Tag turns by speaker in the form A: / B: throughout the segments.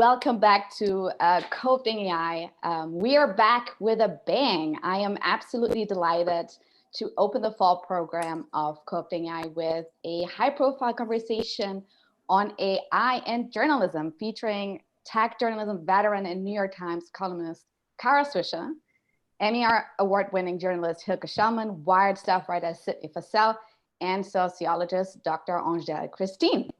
A: Welcome back to Co-opting AI. We are back with a bang. I am absolutely delighted to open the fall program of Co-opting AI with a high-profile conversation on AI and journalism, featuring tech journalism veteran and New York Times columnist Kara Swisher, Emmy Award-winning journalist Hilke Schellmann, Wired staff writer Sydney Fussell, and sociologist Dr. Angèle Christine.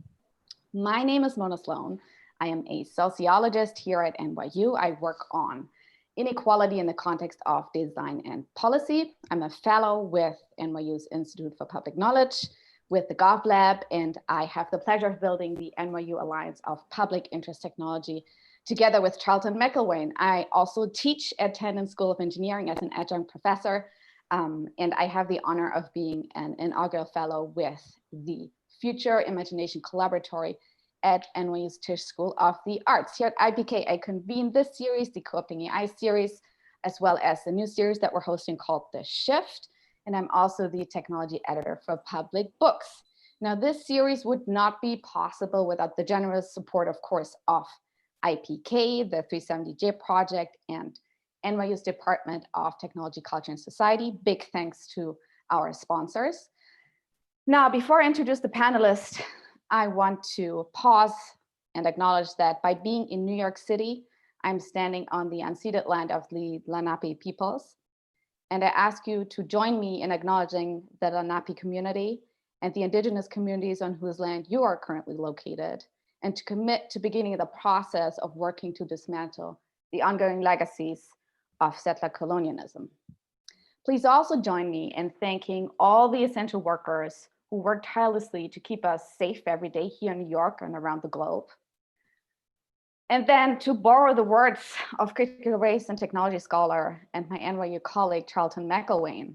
A: My name is Mona Sloan. I am a sociologist here at NYU. I work on inequality in the context of design and policy. I'm a fellow with NYU's Institute for Public Knowledge, with the GovLab, and I have the pleasure of building the NYU Alliance of Public Interest Technology together with Charlton McIlwain. I also teach at Tandon School of Engineering as an adjunct professor, and I have the honor of being an inaugural fellow with the Future Imagination Collaboratory at NYU's Tisch School of the Arts. Here at IPK, I convened this series, the Co-opting AI series, as well as the new series that we're hosting called The Shift. And I'm also the technology editor for Public Books. Now, this series would not be possible without the generous support, of course, of IPK, the 370J Project, and NYU's Department of Technology, Culture, and Society. Big thanks to our sponsors. Now, before I introduce the panelists, I want to pause and acknowledge that by being in New York City, I'm standing on the unceded land of the Lenape peoples. And I ask you to join me in acknowledging the Lenape community and the indigenous communities on whose land you are currently located, and to commit to beginning the process of working to dismantle the ongoing legacies of settler colonialism. Please also join me in thanking all the essential workers who work tirelessly to keep us safe every day here in New York and around the globe. And then, to borrow the words of critical race and technology scholar and my NYU colleague, Charlton McIlwain,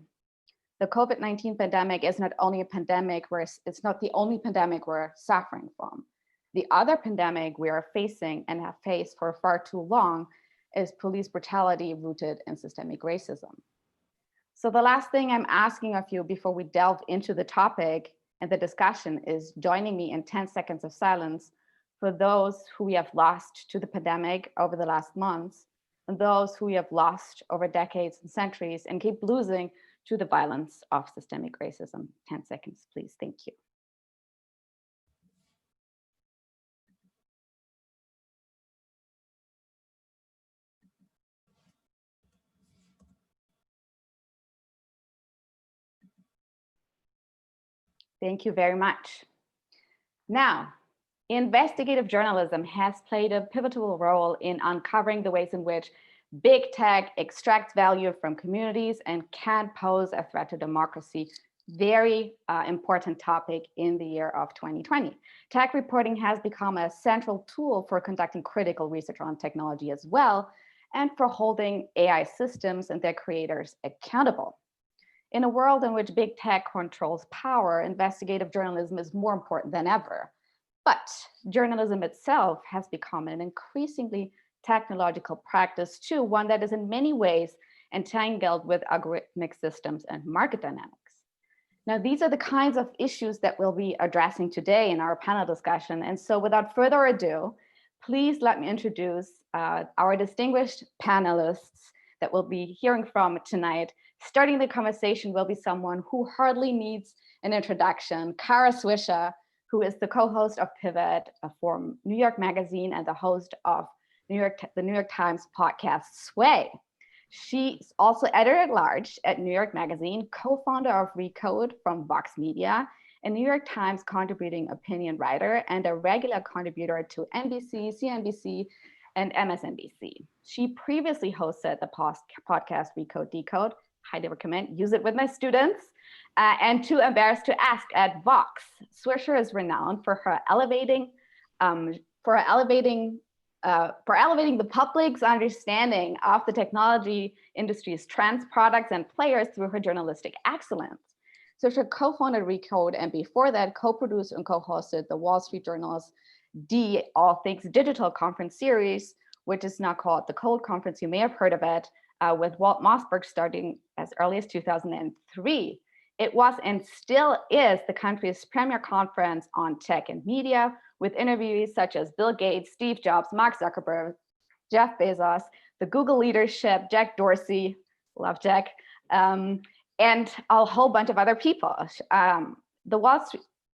A: the COVID-19 pandemic is not only a pandemic it's not the only pandemic we're suffering from. The other pandemic we are facing and have faced for far too long is police brutality rooted in systemic racism. So the last thing I'm asking of you before we delve into the topic and the discussion is joining me in 10 seconds of silence for those who we have lost to the pandemic over the last months, and those who we have lost over decades and centuries and keep losing to the violence of systemic racism. 10 seconds, please. Thank you. Thank you very much. Now, investigative journalism has played a pivotal role in uncovering the ways in which big tech extracts value from communities and can pose a threat to democracy. Very important topic in the year of 2020. Tech reporting has become a central tool for conducting critical research on technology as well, and for holding AI systems and their creators accountable. In a world in which big tech controls power, investigative journalism is more important than ever. But journalism itself has become an increasingly technological practice too, one that is in many ways entangled with algorithmic systems and market dynamics. Now, these are the kinds of issues that we'll be addressing today in our panel discussion. And so without further ado, please let me introduce our distinguished panelists that we'll be hearing from tonight. Starting the conversation will be someone who hardly needs an introduction, Kara Swisher, who is the co-host of Pivot for New York Magazine and the host of the New York Times podcast Sway. She's also editor-at-large at New York Magazine, co-founder of Recode from Vox Media, a New York Times contributing opinion writer, and a regular contributor to NBC, CNBC, and MSNBC. She previously hosted the podcast Recode Decode. Highly recommend, use it with my students. And Too Embarrassed to Ask at Vox. Swisher is renowned for elevating the public's understanding of the technology industry's trends, products, and players through her journalistic excellence. Swisher co-founded Recode, and before that, co-produced and co-hosted the Wall Street Journal's All Things Digital conference series, which is now called the Code Conference. You may have heard of it, with Walt Mossberg starting as early as 2003. It was and still is the country's premier conference on tech and media, with interviewees such as Bill Gates, Steve Jobs, Mark Zuckerberg, Jeff Bezos, the Google leadership, Jack Dorsey, love Jack, and a whole bunch of other people.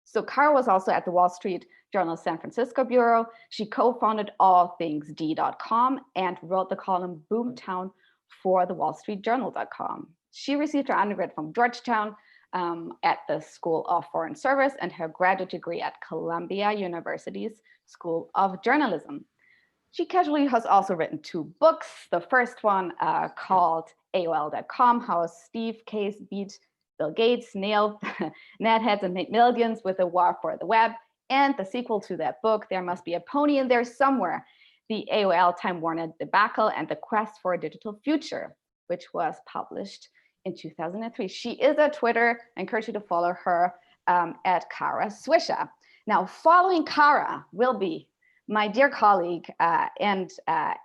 A: So Kara was also at the Wall Street Journal San Francisco Bureau. She co-founded allthingsd.com and wrote the column Boomtown for the wallstreetjournal.com. She received her undergrad from Georgetown at the School of Foreign Service and her graduate degree at Columbia University's School of Journalism. She casually has also written 2 books. The first one called AOL.com, How Steve Case Beat Bill Gates, Nailed Netheads and Made Millions with a War for the Web. And the sequel to that book, There Must Be a Pony in There Somewhere, the AOL Time Warner debacle and the quest for a digital future, which was published in 2003. She is on Twitter. I encourage you to follow her at Kara Swisher. Now, following Kara will be my dear colleague and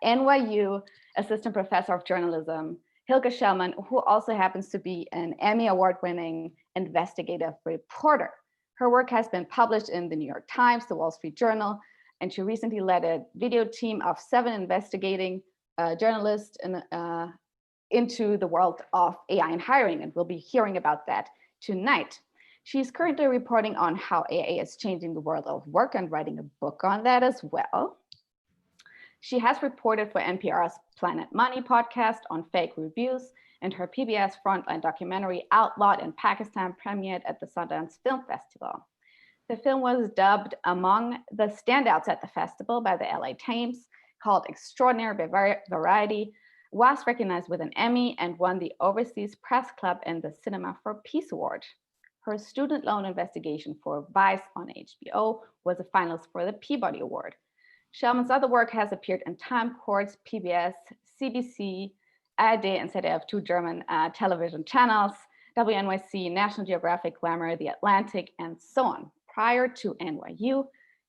A: NYU Assistant Professor of Journalism, Hilke Schellmann, who also happens to be an Emmy Award-winning investigative reporter. Her work has been published in the New York Times, the Wall Street Journal, and she recently led a video team of 7 investigating journalists into the world of AI and hiring, and we'll be hearing about that tonight. She's currently reporting on how AI is changing the world of work and writing a book on that as well. She has reported for NPR's Planet Money podcast on fake reviews, and her PBS Frontline documentary Outlawed in Pakistan premiered at the Sundance Film Festival. The film was dubbed among the standouts at the festival by the LA Times, called Extraordinary Variety, was recognized with an Emmy, and won the Overseas Press Club and the Cinema for Peace Award. Her student loan investigation for Vice on HBO was a finalist for the Peabody Award. Schellmann's other work has appeared in Time Courts, PBS, CBC, ARD, and ZDF, 2 German television channels, WNYC, National Geographic, Glamour, The Atlantic, and so on. Prior to NYU,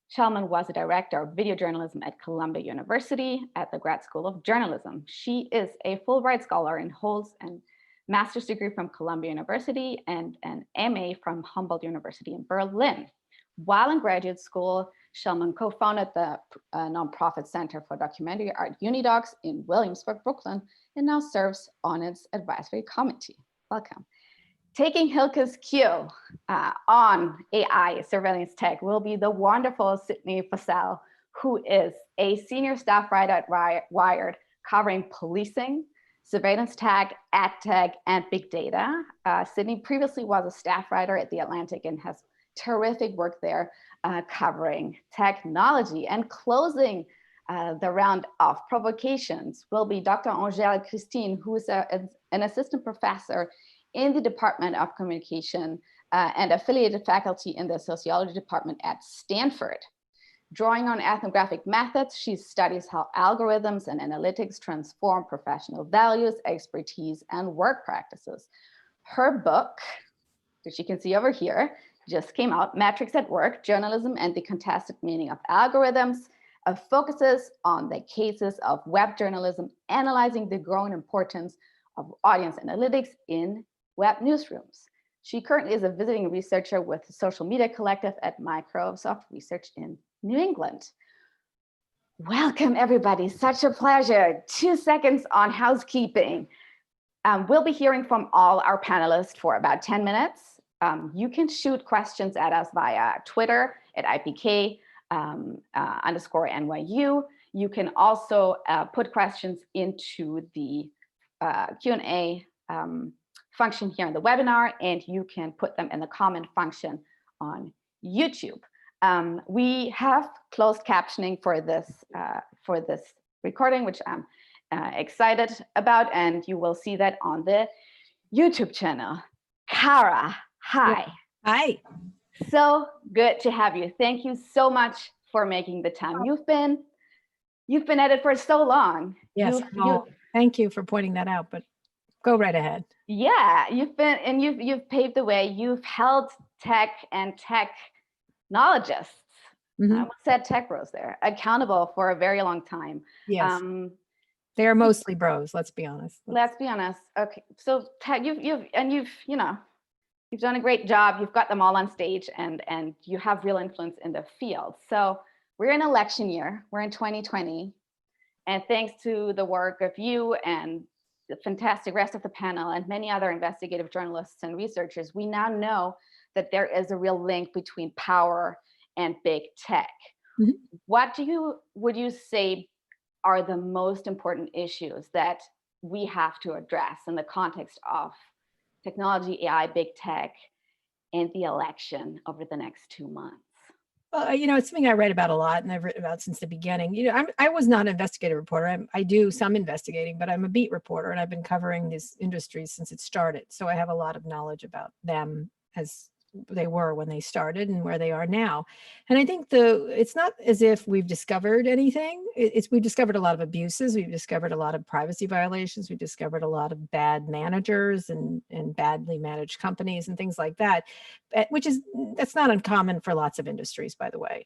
A: Schellmann was a director of video journalism at Columbia University at the Grad School of Journalism. She is a Fulbright scholar and holds a master's degree from Columbia University and an MA from Humboldt University in Berlin. While in graduate school, Schellmann co-founded the nonprofit Center for Documentary Art Unidocs in Williamsburg, Brooklyn, and now serves on its advisory committee. Welcome. Taking Hilke's cue on AI surveillance tech will be the wonderful Sydney Fussell, who is a senior staff writer at Wired, covering policing, surveillance tech, ad tech, and big data. Sydney previously was a staff writer at The Atlantic and has terrific work there covering technology. And closing the round of provocations will be Dr. Angèle Christine, who is an assistant professor in the Department of Communication and affiliated faculty in the sociology department at Stanford. Drawing on ethnographic methods, she studies how algorithms and analytics transform professional values, expertise, and work practices. Her book, which you can see over here, just came out, Metrics at Work, Journalism and the Contested Meaning of Algorithms, focuses on the cases of web journalism, analyzing the growing importance of audience analytics in web newsrooms. She currently is a visiting researcher with the Social Media Collective at Microsoft Research in New England. Welcome, everybody. Such a pleasure. 2 seconds on housekeeping. We'll be hearing from all our panelists for about 10 minutes. You can shoot questions at us via Twitter at IPK _NYU. You can also put questions into the Q&A function here in the webinar, and you can put them in the comment function on YouTube. We have closed captioning for this recording, which I'm excited about, and you will see that on the YouTube channel. Kara, hi.
B: Hi.
A: So good to have you. Thank you so much for making the time. You've been at it for so long.
B: Yes. Thank you for pointing that out, but go right ahead.
A: Yeah, you've paved the way. You've held tech and technologists, I almost said tech bros there, accountable for a very long time.
B: Yes. They are mostly bros, let's be honest.
A: Let's be honest. Okay, so you've You've done a great job. You've got them all on stage, and you have real influence in the field. So we're in election year. We're in 2020. And thanks to the work of you and the fantastic rest of the panel and many other investigative journalists and researchers, we now know that there is a real link between power and big tech.
B: Mhm.
A: What would you say are the most important issues that we have to address in the context of technology, AI, big tech, and the election over the next 2 months?
B: Well, it's something I write about a lot and I've written about since the beginning. I was not an investigative reporter. I do some investigating, but I'm a beat reporter and I've been covering these industries since it started. So I have a lot of knowledge about them as they were when they started and where they are now. And I think it's not as if we've discovered anything. We've discovered a lot of abuses. We've discovered a lot of privacy violations. We've discovered a lot of bad managers and badly managed companies and things like that, that's not uncommon for lots of industries, by the way.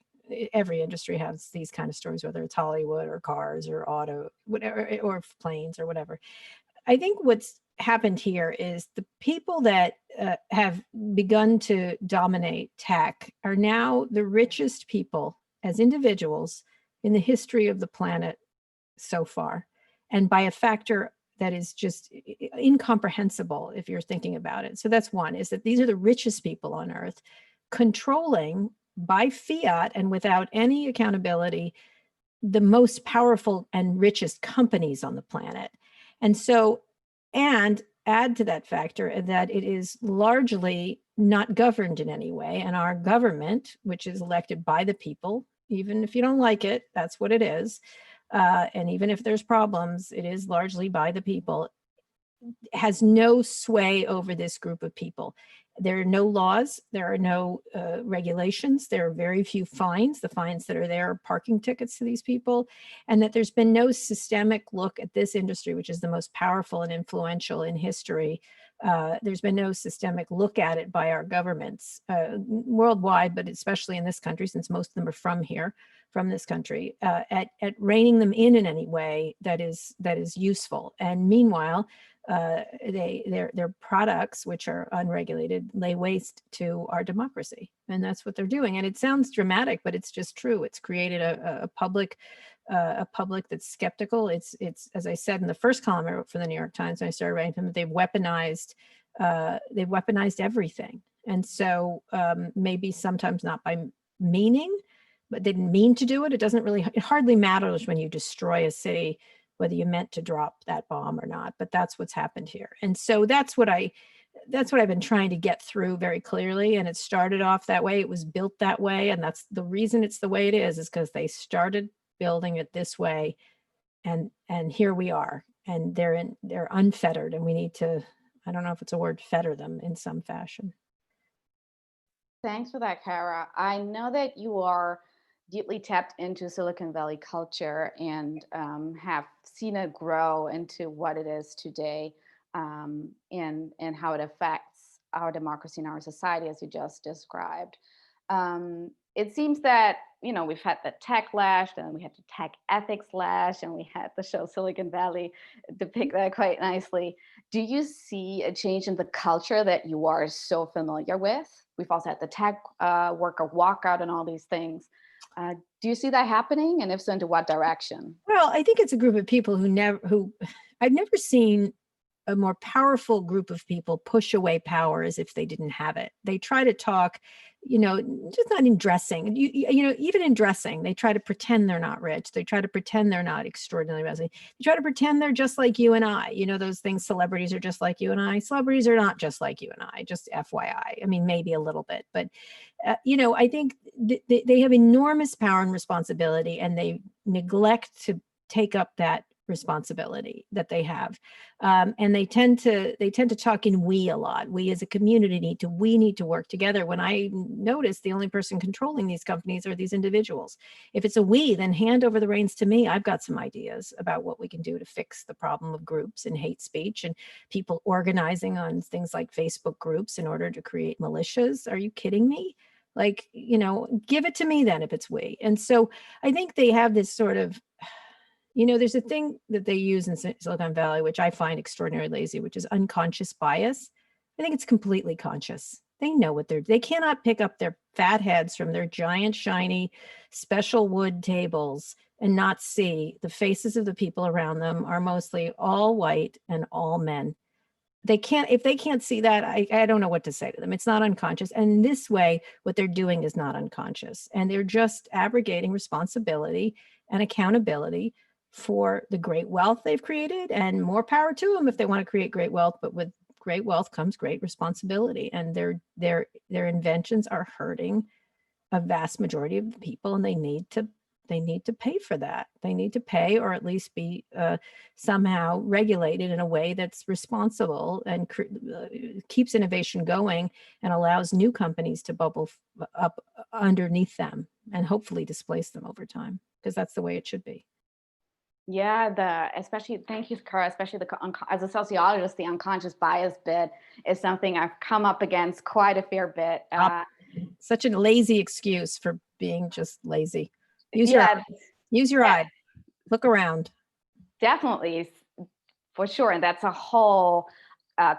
B: Every industry has these kind of stories, whether it's Hollywood or cars or auto, whatever, or planes or whatever. I think what's happened here is the people that have begun to dominate tech are now the richest people as individuals in the history of the planet so far, and by a factor that is just incomprehensible if you're thinking about it. So that's one, is that these are the richest people on earth controlling by fiat and without any accountability the most powerful and richest companies on the planet. And add to that factor that it is largely not governed in any way. And our government, which is elected by the people, even if you don't like it, that's what it is. And even if there's problems, it is largely by the people, has no sway over this group of people. There are no laws, there are no regulations, there are very few fines. The fines that are there are parking tickets to these people, and that there's been no systemic look at this industry, which is the most powerful and influential in history. There's been no systemic look at it by our governments worldwide, but especially in this country, since most of them are from here, from this country, at reining them in any way that is useful. And meanwhile, their products, which are unregulated, lay waste to our democracy, and that's what they're doing. And it sounds dramatic, but it's just true. It's created a public that's skeptical. It's as I said in the first column I wrote for the New York Times, when I started writing them, they've weaponized everything. And so maybe sometimes not by meaning, but they didn't mean to do it. It hardly matters when you destroy a city whether you meant to drop that bomb or not, but that's what's happened here. And so that's what I've been trying to get through very clearly. And it started off that way. It was built that way. And that's the reason it's the way it is because they started building it this way. And here we are, and they're unfettered, and we need to, I don't know if it's a word, fetter them in some fashion.
A: Thanks for that, Kara. I know that you are deeply tapped into Silicon Valley culture and have seen it grow into what it is today, and how it affects our democracy and our society, as you just described. It seems that, we've had the tech lash, and we had the tech ethics lash, and we had the show Silicon Valley depict that quite nicely. Do you see a change in the culture that you are so familiar with? We've also had the tech worker walkout and all these things. Do you see that happening? And if so, into what direction?
B: Well, I think it's a group of people who I've never seen a more powerful group of people push away power as if they didn't have it. They try to talk, just not in dressing. Even in dressing, they try to pretend they're not rich. They try to pretend they're not extraordinarily wealthy. They try to pretend they're just like you and I. Those things, celebrities are just like you and I. Celebrities are not just like you and I, just FYI. I mean, maybe a little bit, but, I think they have enormous power and responsibility, and they neglect to take up that responsibility that they have, and they tend to talk in we a lot. We as a community need to work together, when I notice the only person controlling these companies are these individuals. If it's a we, then hand over the reins to me. I've got some ideas about what we can do to fix the problem of groups and hate speech and people organizing on things like Facebook groups in order to create militias. Are you kidding me? Give it to me then if it's we. And so I think they have this sort of, there's a thing that they use in Silicon Valley, which I find extraordinarily lazy, which is unconscious bias. I think it's completely conscious. They know what they cannot pick up their fat heads from their giant, shiny, special wood tables and not see the faces of the people around them are mostly all white and all men. If they can't see that, I don't know what to say to them. It's not unconscious. And in this way, what they're doing is not unconscious. And they're just abrogating responsibility and accountability for the great wealth they've created, and more power to them if they want to create great wealth. But with great wealth comes great responsibility. And their inventions are hurting a vast majority of the people, and they need to pay for that. They need to pay, or at least be somehow regulated in a way that's responsible and keeps innovation going and allows new companies to bubble up underneath them and hopefully displace them over time, because that's the way it should be.
A: Yeah, especially, thank you, Cara, especially as a sociologist, the unconscious bias bit is something I've come up against quite a fair bit.
B: Such a lazy excuse for being just lazy. Use your
A: Yeah,
B: eye. Look around.
A: definitely, for sure. And that's a whole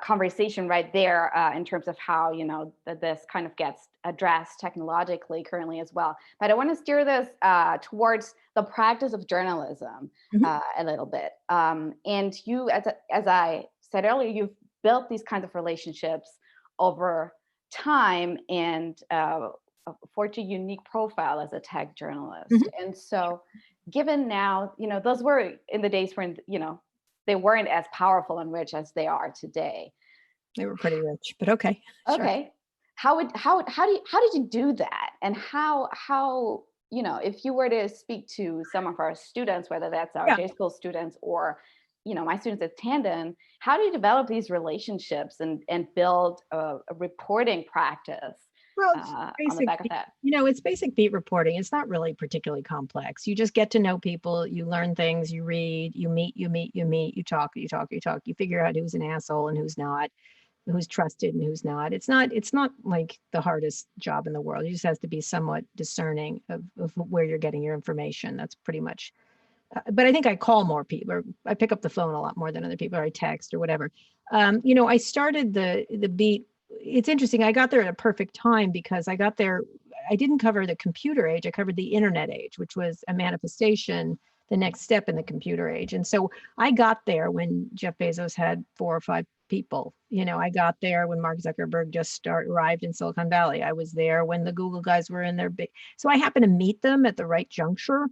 A: conversation right there in terms of how, this kind of gets addressed technologically currently as well. But I want to steer this towards the practice of journalism a little bit. And you, as I said earlier, you've built these kinds of relationships over time and forged a unique profile as a tech journalist. And so given now, those were in the days when, they weren't as powerful and rich as they are today.
B: They were pretty rich, but okay.
A: Okay. Sure. How did you do that? And how, if you were to speak to some of our students, whether that's our J School students or, my students at Tandon, how do you develop these relationships and build a reporting practice?
B: Well,
A: on the back of that?
B: It's basic beat reporting. It's not really particularly complex. You just get to know people, you learn things, you read, you meet, you talk, you figure out who's an asshole and who's not, who's trusted and who's not. It's not like the hardest job in the world. You just have to be somewhat discerning of where you're getting your information. That's pretty much, but I think I call more people, or I pick up the phone a lot more than other people, or I text or whatever. I started the beat. It's interesting. I got there at a perfect time because I got there. I didn't cover the computer age. I covered the internet age, which was a manifestation, the next step in the computer age. And so I got there when Jeff Bezos had 4 or 5 people. I got there when Mark Zuckerberg just arrived in Silicon Valley. I was there when the Google guys were in their big. So I happened to meet them at the right juncture.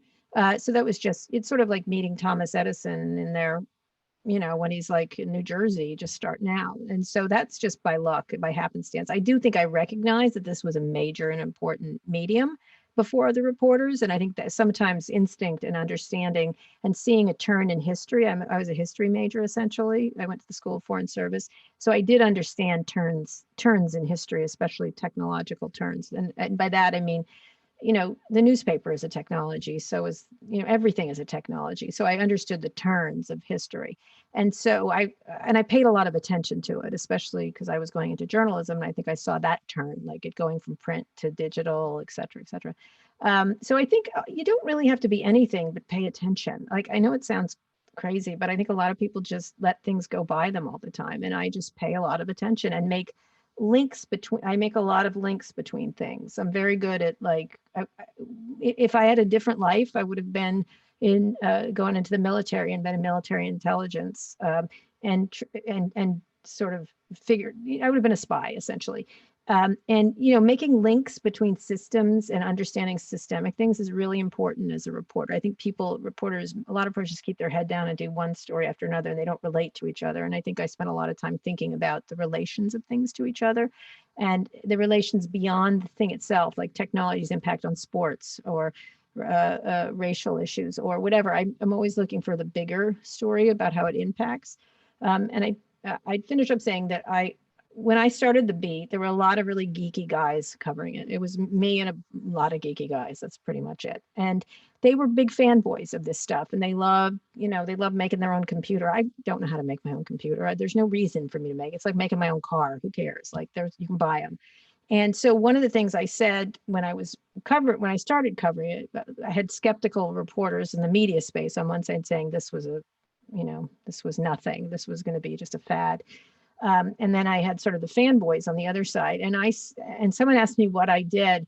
B: So that was it's sort of like meeting Thomas Edison in their, when he's like in New Jersey, just starting out. And so that's just by luck, by happenstance. I do think I recognized that this was a major and important medium before other reporters. And I think that sometimes instinct and understanding and seeing a turn in history. I was a history major, essentially. I went to the School of Foreign Service. So I did understand turns in history, especially technological turns. And by that, I mean, the newspaper is a technology. So everything is a technology. So I understood the turns of history. And so I paid a lot of attention to it, especially because I was going into journalism. And I think I saw that turn, like it going from print to digital, et cetera, et cetera. So I think you don't really have to be anything but pay attention. Like, I know it sounds crazy, but I think a lot of people just let things go by them all the time. And I just pay a lot of attention and make I make a lot of links between things. I'm very good at if I had a different life, I would have been going into the military and been in military intelligence and sort of figured, I would have been a spy essentially. And making links between systems and understanding systemic things is really important as a reporter. I think a lot of reporters keep their head down and do one story after another, and they don't relate to each other. And I think I spent a lot of time thinking about the relations of things to each other and the relations beyond the thing itself, like technology's impact on sports or racial issues or whatever. I'm always looking for the bigger story about how it impacts. And I'd finish up saying that when I started the beat, there were a lot of really geeky guys covering it. It was me and a lot of geeky guys. That's pretty much it. And they were big fanboys of this stuff. And they loved making their own computer. I don't know how to make my own computer. There's no reason for me to make it. It's like making my own car. Who cares? Like you can buy them. And so one of the things I said when I started covering it, I had skeptical reporters in the media space on one side saying this was nothing. This was going to be just a fad. And then I had sort of the fanboys on the other side. And someone asked me what I did.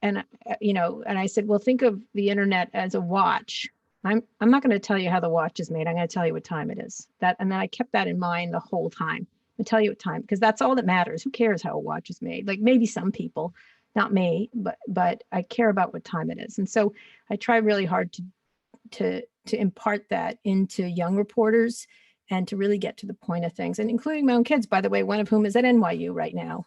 B: And, and I said, well, think of the internet as a watch. I'm not going to tell you how the watch is made. I'm going to tell you what time it is. And then I kept that in mind the whole time. I tell you what time, because that's all that matters. Who cares how a watch is made? Like maybe some people, not me, but I care about what time it is. And so I try really hard to impart that into young reporters and to really get to the point of things, and including my own kids, by the way, one of whom is at NYU right now,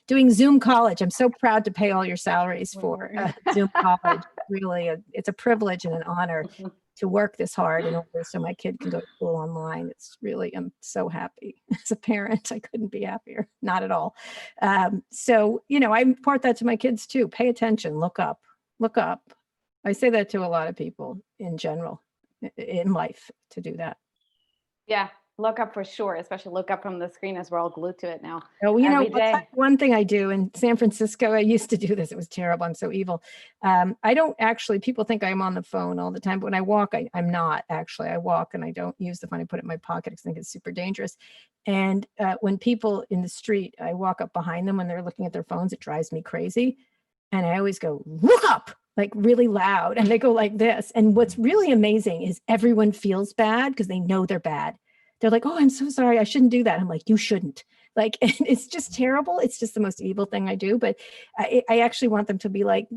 B: doing Zoom college. I'm so proud to pay all your salaries for Zoom college. Really, it's a privilege and an honor to work this hard in order so my kid can go to school online. It's really, I'm so happy as a parent. I couldn't be happier, not at all. So, I impart that to my kids too. Pay attention, look up. I say that to a lot of people in general in life, to do that.
A: Yeah, look up for sure, especially look up from the screen as we're all glued to it now.
B: Oh, one thing I do in San Francisco, I used to do this. It was terrible. I'm so evil. I don't actually, people think I'm on the phone all the time, but when I walk, I'm not actually. I walk and I don't use the phone. I put it in my pocket because I think it's super dangerous. And when people in the street, I walk up behind them when they're looking at their phones, it drives me crazy. And I always go, look up, like really loud. And they go like this. And what's really amazing is everyone feels bad because they know they're bad. They're like, oh, I'm so sorry. I shouldn't do that. I'm like, you shouldn't. Like, and it's just terrible. It's just the most evil thing I do. But I actually want them to be like,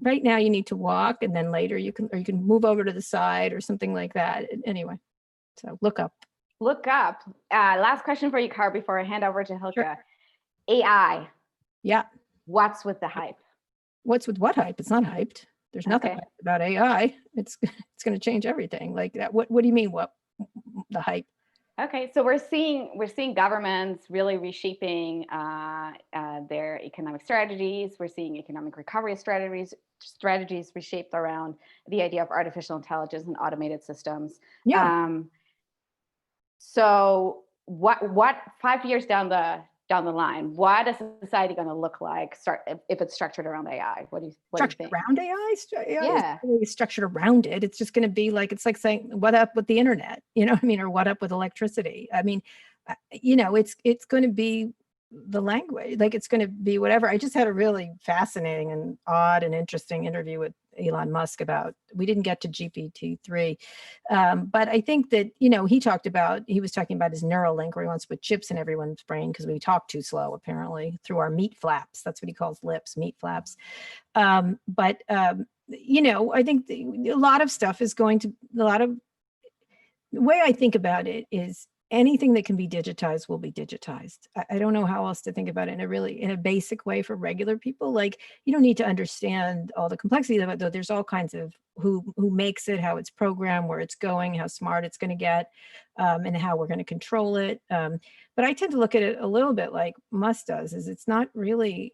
B: right now you need to walk, and then later you can move over to the side or something like that. Anyway, so look up.
A: Look up. Last question for you, Cara, before I hand over to Hilke.
B: Sure.
A: AI.
B: Yeah.
A: What's with the hype?
B: What's with what hype? It's not hyped. There's nothing hyped about AI. It's going to change everything like that. What do you mean? What the hype?
A: Okay, so we're seeing governments really reshaping their economic strategies. We're seeing economic recovery strategies reshaped around the idea of artificial intelligence and automated systems.
B: Yeah.
A: So what 5 years down the line, what is society going to look like if it's structured around AI? What do you think?
B: Around AI?
A: Yeah.
B: Really structured around it. It's just going to be like, it's like saying, what up with the internet? You know what I mean? Or what up with electricity? I mean, it's going to be the language, like it's going to be whatever. I just had a really fascinating and odd and interesting interview with Elon Musk about, we didn't get to GPT-3. But I think that, he was talking about his Neuralink, where he wants to put chips in everyone's brain because we talk too slow, apparently, through our meat flaps. That's what he calls lips, meat flaps. I think a lot of stuff is the way I think about it is, anything that can be digitized will be digitized. I don't know how else to think about it in a basic way for regular people. Like, you don't need to understand all the complexities of it, though. There's all kinds of who makes it, how it's programmed, where it's going, how smart it's going to get, and how we're going to control it. But I tend to look at it a little bit like Musk does, is it's not really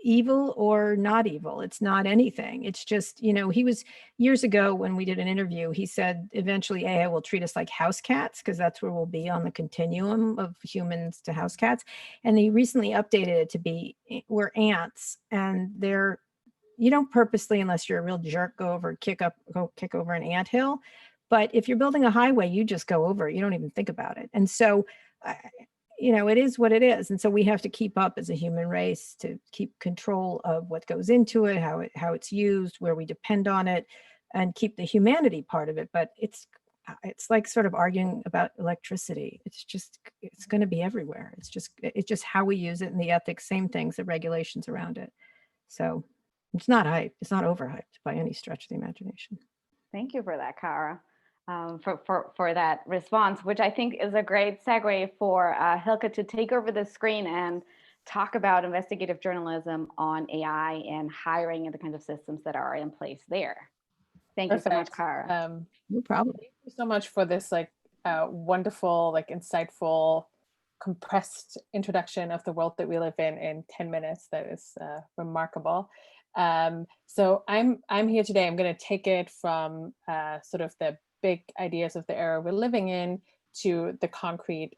B: evil or not evil. It's not anything. It's just, he was, years ago when we did an interview, he said eventually AI will treat us like house cats, because that's where we'll be on the continuum of humans to house cats. And he recently updated it to be, we're ants, and you don't purposely, unless you're a real jerk, go kick over an anthill. But if you're building a highway, you just go over it. You don't even think about it. And so it is what it is. And so we have to keep up as a human race to keep control of what goes into it, how it's used, where we depend on it, and keep the humanity part of it. But it's like sort of arguing about electricity. It's going to be everywhere. It's just how we use it, and the ethics, same things, the regulations around it. So it's not hype. It's not overhyped by any stretch of the imagination.
A: Thank you for that, Cara. For that response, which I think is a great segue for Hilke to take over the screen and talk about investigative journalism on AI and hiring and the kinds of systems that are in place there. Thank you so much, Cara.
B: No problem.
C: Thank you so much for this wonderful, insightful, compressed introduction of the world that we live in 10 minutes. That is remarkable. So I'm here today. I'm going to take it from sort of the big ideas of the era we're living in to the concrete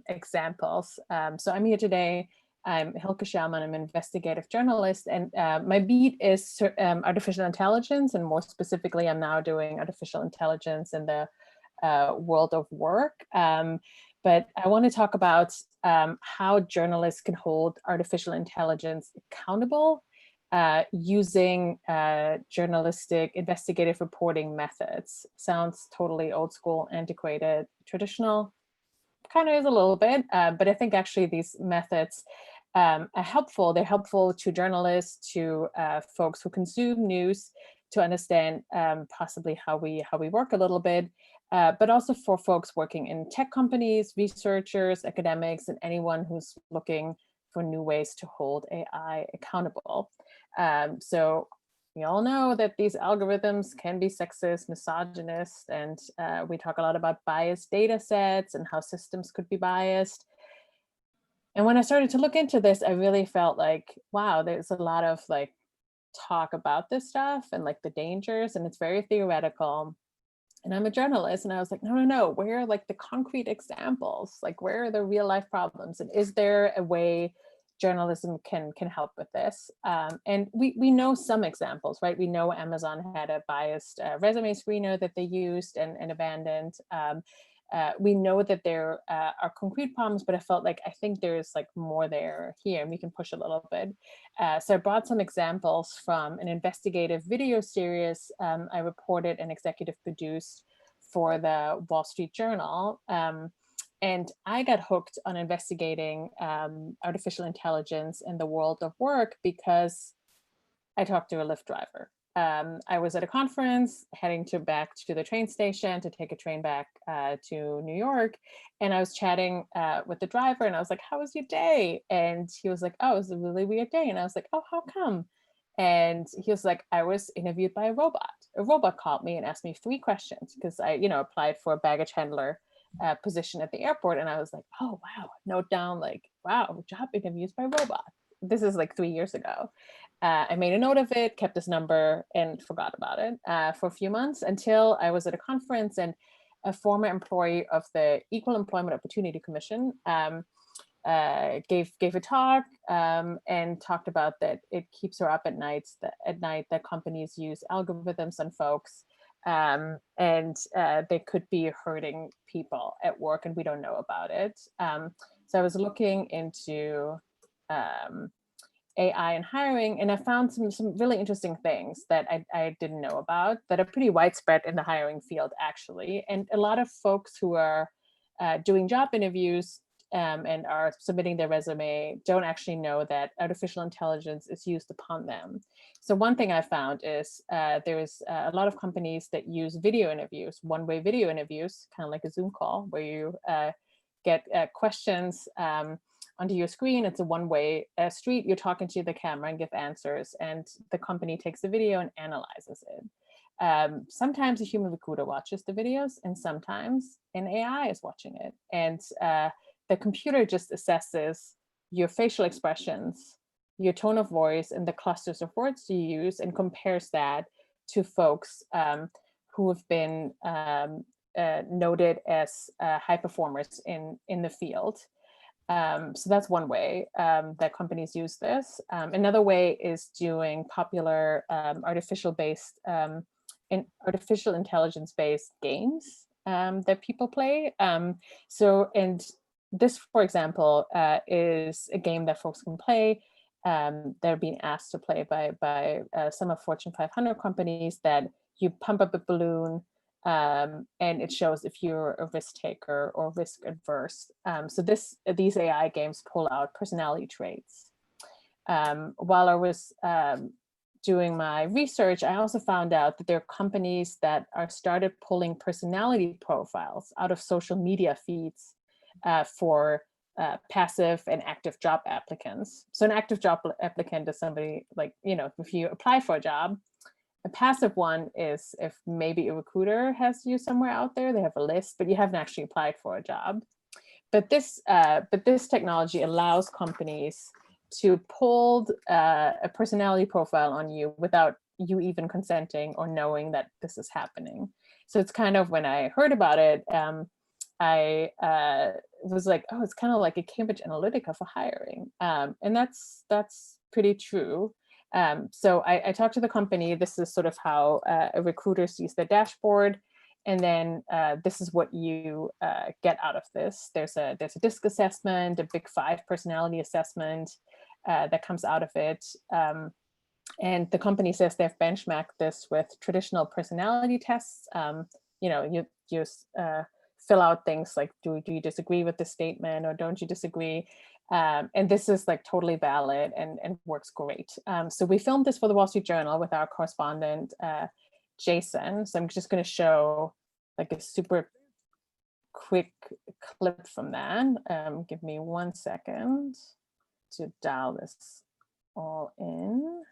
C: examples. So I'm here today. I'm Hilke Schellmann. I'm an investigative journalist, and my beat is artificial intelligence, and more specifically, I'm now doing artificial intelligence in the world of work. But I want to talk about how journalists can hold artificial intelligence accountable using journalistic investigative reporting methods. Sounds totally old school, antiquated, traditional, kind of is a little bit, but I think actually these methods are helpful. They're helpful to journalists, to folks who consume news, to understand possibly how we work a little bit, but also for folks working in tech companies, researchers, academics, and anyone who's looking for new ways to hold AI accountable. So we all know that these algorithms can be sexist, misogynist, and we talk a lot about biased data sets and how systems could be biased. And when I started to look into this, I really felt like, wow, there's a lot of like talk about this stuff and like the dangers, and it's very theoretical. And I'm a journalist, and I was like, no, where are like the concrete examples? Like, where are the real life problems? And is there a way journalism can help with this? And we know some examples, right? We know Amazon had a biased resume screener that they used and abandoned. We know that there are concrete problems, but I think there's like more there here, and we can push a little bit. So I brought some examples from an investigative video series I reported and executive produced for the Wall Street Journal. And I got hooked on investigating artificial intelligence in the world of work because I talked to a Lyft driver. I was at a conference heading back to the train station to take a train back to New York. And I was chatting with the driver, and I was like, how was your day? And he was like, oh, it was a really weird day. And I was like, oh, how come? And he was like, I was interviewed by a robot. A robot called me and asked me 3 questions because I, applied for a baggage handler position at the airport. And I was like, oh, wow, note down like, wow, job interviews by robot. This is like 3 years ago. I made a note of it, kept his number, and forgot about it for a few months until I was at a conference, and a former employee of the Equal Employment Opportunity Commission gave a talk and talked about that it keeps her up at night that companies use algorithms on folks, and they could be hurting people at work, and we don't know about it. So I was looking into AI and hiring, and I found some really interesting things that I didn't know about that are pretty widespread in the hiring field, actually. And a lot of folks who are doing job interviews and are submitting their resume don't actually know that artificial intelligence is used upon them. So one thing I found is there's a lot of companies that use video interviews, one-way video interviews, kind of like a Zoom call, where you get questions onto your screen. It's a one-way street. You're talking to the camera and give answers, and the company takes the video and analyzes it. Sometimes a human recruiter watches the videos, and sometimes an AI is watching it. And the computer just assesses your facial expressions, your tone of voice, and the clusters of words you use, and compares that to folks who have been noted as high performers in the field. So that's one way that companies use this. Another way is doing popular artificial intelligence-based games that people play. And this, for example, is a game that folks can play. They're being asked to play by some of Fortune 500 companies, that you pump up a balloon, and it shows if you're a risk taker or risk adverse. So these AI games pull out personality traits. While I was doing my research, I also found out that there are companies that are started pulling personality profiles out of social media feeds for passive and active job applicants. So an active job applicant is somebody like, if you apply for a job. A passive one is if maybe a recruiter has you somewhere out there, they have a list, but you haven't actually applied for a job. But this technology allows companies to pull a personality profile on you without you even consenting or knowing that this is happening. So it's kind of, when I heard about it, I was like, oh, it's kind of like a Cambridge Analytica for hiring. And that's pretty true. So I talked to the company. This is sort of how a recruiter sees the dashboard. And then this is what you get out of this. There's a DISC assessment, a Big Five personality assessment that comes out of it. And the company says they've benchmarked this with traditional personality tests. You fill out things like, do you disagree with the statement or don't you disagree? And this is like totally valid and works great. So we filmed this for the Wall Street Journal with our correspondent, Jason. So I'm just going to show like a super quick clip from that. Give me 1 second to dial this all in.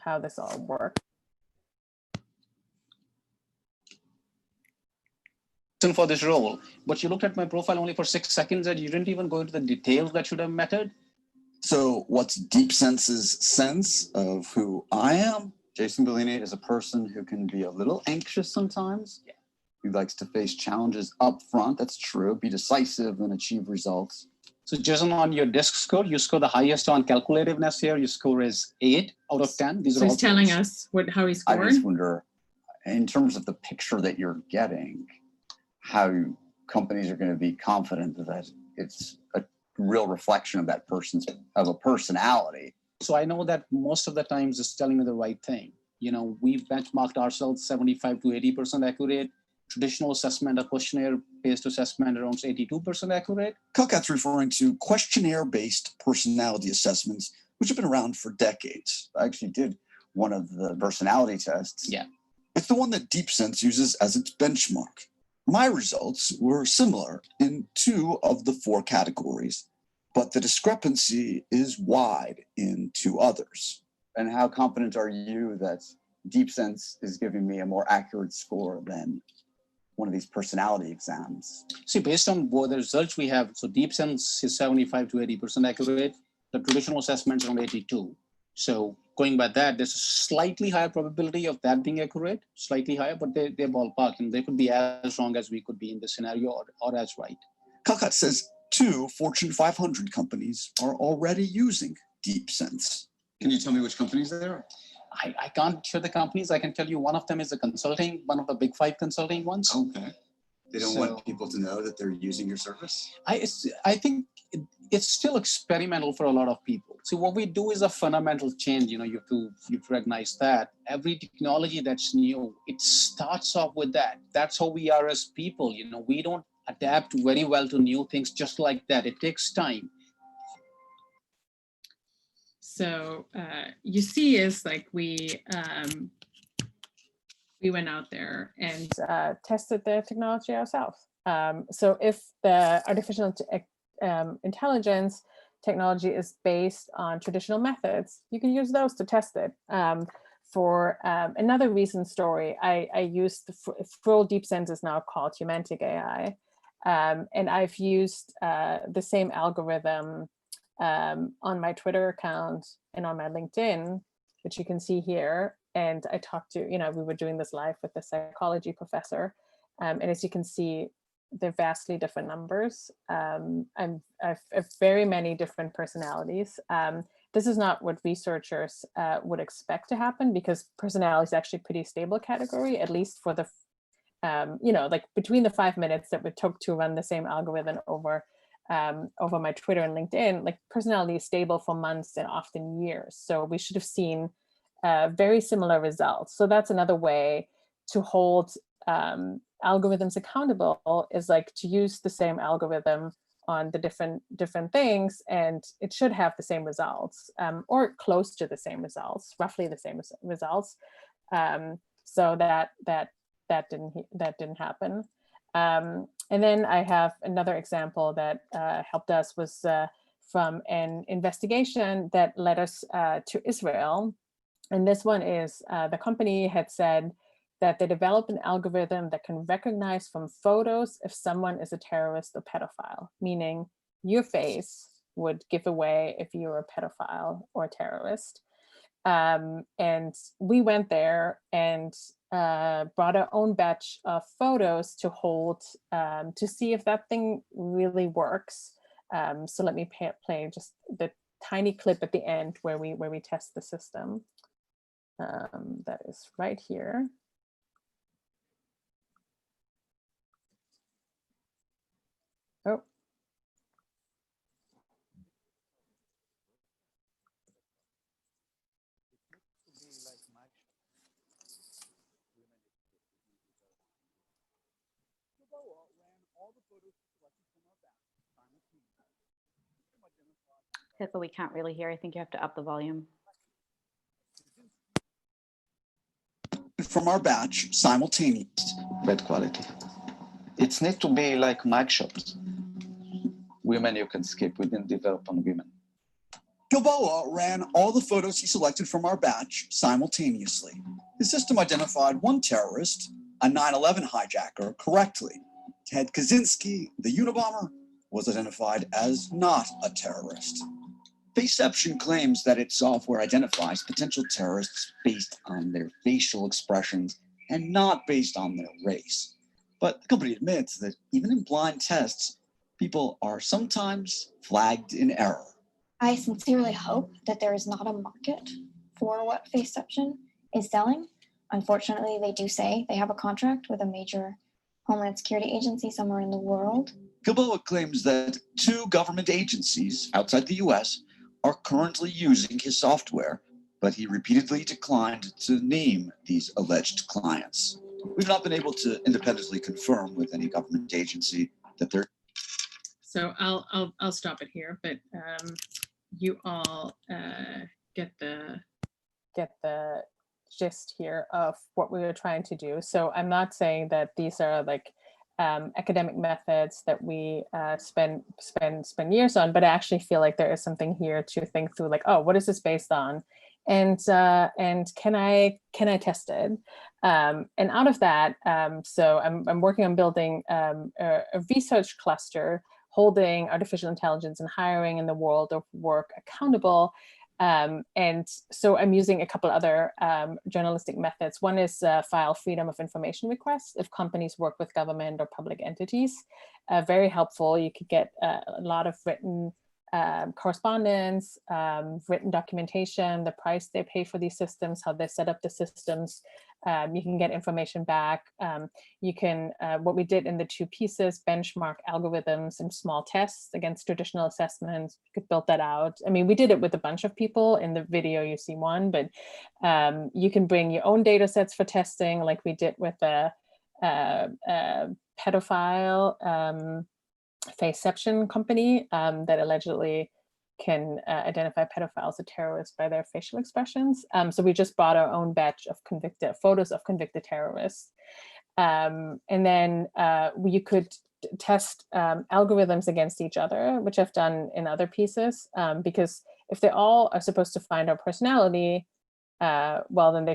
C: How this all works.
D: For this role, but you looked at my profile only for 6 seconds and you didn't even go into the details that should have mattered.
E: So what's DeepSense's sense of who I am? Jason Bellini is a person who can be a little anxious sometimes.
D: Yeah.
E: He likes to face challenges up front. That's true. Be decisive and achieve results.
D: So Jason, on your DISC score, you score the highest on calculativeness here. Your score is 8 out of 10. These
F: So
D: are all
F: he's telling
D: things.
F: us how he
E: I
F: scored.
E: just wonder, in terms of the picture that you're getting, how companies are going to be confident that it's a real reflection of that person's, of a personality.
D: So I know that most of the times it's telling me the right thing. You know, we've benchmarked ourselves 75 to 80% accurate. Traditional assessment, a questionnaire-based assessment, around 82% accurate.
E: Kalkat's referring to questionnaire-based personality assessments, which have been around for decades. I actually did one of the personality tests.
D: Yeah.
E: It's the one that DeepSense uses as its benchmark. My results were similar in 2 of the 4 categories, but the discrepancy is wide in 2 others. And how confident are you that DeepSense is giving me a more accurate score than one of these personality exams?
D: See, based on both the results we have, so DeepSense is 75 to 80% accurate. The traditional assessments around 82. So going by that, there's a slightly higher probability of that being accurate, slightly higher, but they're ballpark, and they could be as wrong as we could be in this scenario or as right.
E: Kalkat says 2 Fortune 500 companies are already using DeepSense. Can you tell me which companies they are?
D: I can't share the companies. I can tell you one of them is a consulting, one of the big 5 consulting ones.
E: Okay. They don't
D: So-
E: want people to know that they're using your service?
D: I think it's still experimental for a lot of people. So what we do is a fundamental change. You have to recognize that every technology that's new, it starts off with that. That's how we are as people. We don't adapt very well to new things just like that. It takes time.
F: So you see is like we went out there and
C: Tested the technology ourselves. So if the artificial intelligence technology is based on traditional methods, you can use those to test it. For another recent story, I used the full DeepSense is now called Humantic AI, and I've used the same algorithm on my Twitter account and on my LinkedIn, which you can see here. And I talked to, we were doing this live with the psychology professor. And as you can see, they're vastly different numbers. I've very many different personalities. This is not what researchers would expect to happen, because personality is actually a pretty stable category, at least for the, like between the 5 minutes that it took to run the same algorithm over my Twitter and LinkedIn, like personality is stable for months and often years. So we should have seen very similar results. So that's another way to hold algorithms accountable, is like to use the same algorithm on the different things, and it should have the same results, or close to the same results, roughly the same results. So that didn't happen. And then I have another example that helped us, was from an investigation that led us to Israel. And this one is the company had said that they developed an algorithm that can recognize from photos if someone is a terrorist or pedophile, meaning your face would give away if you're a pedophile or a terrorist. And we went there and brought our own batch of photos to hold to see if that thing really works. So let me play just the tiny clip at the end where we test the system. That is right here. Oh.
A: But we can't really hear. I think you have to up the volume.
E: From our batch, simultaneous.
G: Bad quality. It's need to be like mic shops. Women you can skip. We didn't develop on women.
E: Gilboa ran all the photos he selected from our batch simultaneously. His system identified one terrorist, a 9/11 hijacker, correctly. Ted Kaczynski, the Unabomber, was identified as not a terrorist. Faceception claims that its software identifies potential terrorists based on their facial expressions and not based on their race. But the company admits that even in blind tests, people are sometimes flagged in error.
H: I sincerely hope that there is not a market for what Faceception is selling. Unfortunately, they do say they have a contract with a major Homeland Security agency somewhere in the world.
E: Gilboa claims that 2 government agencies outside the US are currently using his software, but he repeatedly declined to name these alleged clients. We've not been able to independently confirm with any government agency that they're.
F: So I'll stop it here, but you all get the
C: Gist here of what we were trying to do. So I'm not saying that these are like academic methods that we spend years on, but I actually feel like there is something here to think through, like, oh, what is this based on, and can I test it? And out of that, so I'm working on building a research cluster holding artificial intelligence and hiring in the world of work accountable. And so I'm using a couple other journalistic methods. One is file freedom of information requests if companies work with government or public entities. Very helpful. You could get a lot of written correspondence, written documentation, the price they pay for these systems, how they set up the systems. You can get information back. You can, what we did in the 2 pieces, benchmark algorithms and small tests against traditional assessments. You could build that out. I mean, we did it with a bunch of people. In the video, you see one, but you can bring your own data sets for testing, like we did with a pedophile Faceception company that allegedly can identify pedophiles or terrorists by their facial expressions. So we just bought our own batch of photos of convicted terrorists. And then you could test algorithms against each other, which I've done in other pieces, because if they all are supposed to find our personality, well, then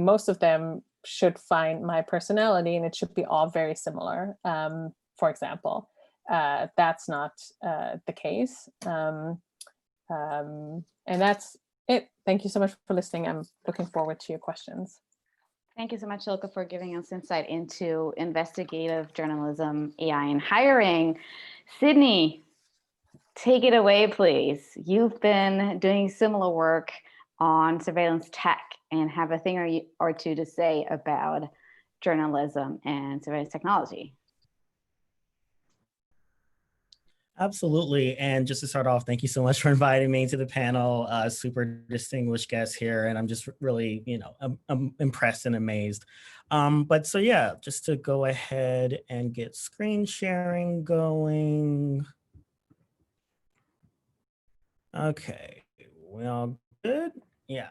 C: most of them should find my personality, and it should be all very similar. For example, that's not the case. And that's it. Thank you so much for listening. I'm looking forward to your questions.
A: Thank you so much, Ilka, for giving us insight into investigative journalism, AI, and hiring. Sydney, take it away, please. You've been doing similar work on surveillance tech and have a thing or two to say about journalism and surveillance technology.
I: Absolutely. And just to start off, thank you so much for inviting me to the panel. Super distinguished guest here. And I'm just really, I'm impressed and amazed. But so yeah, just to go ahead and get screen sharing going. Okay, well, good. Yeah.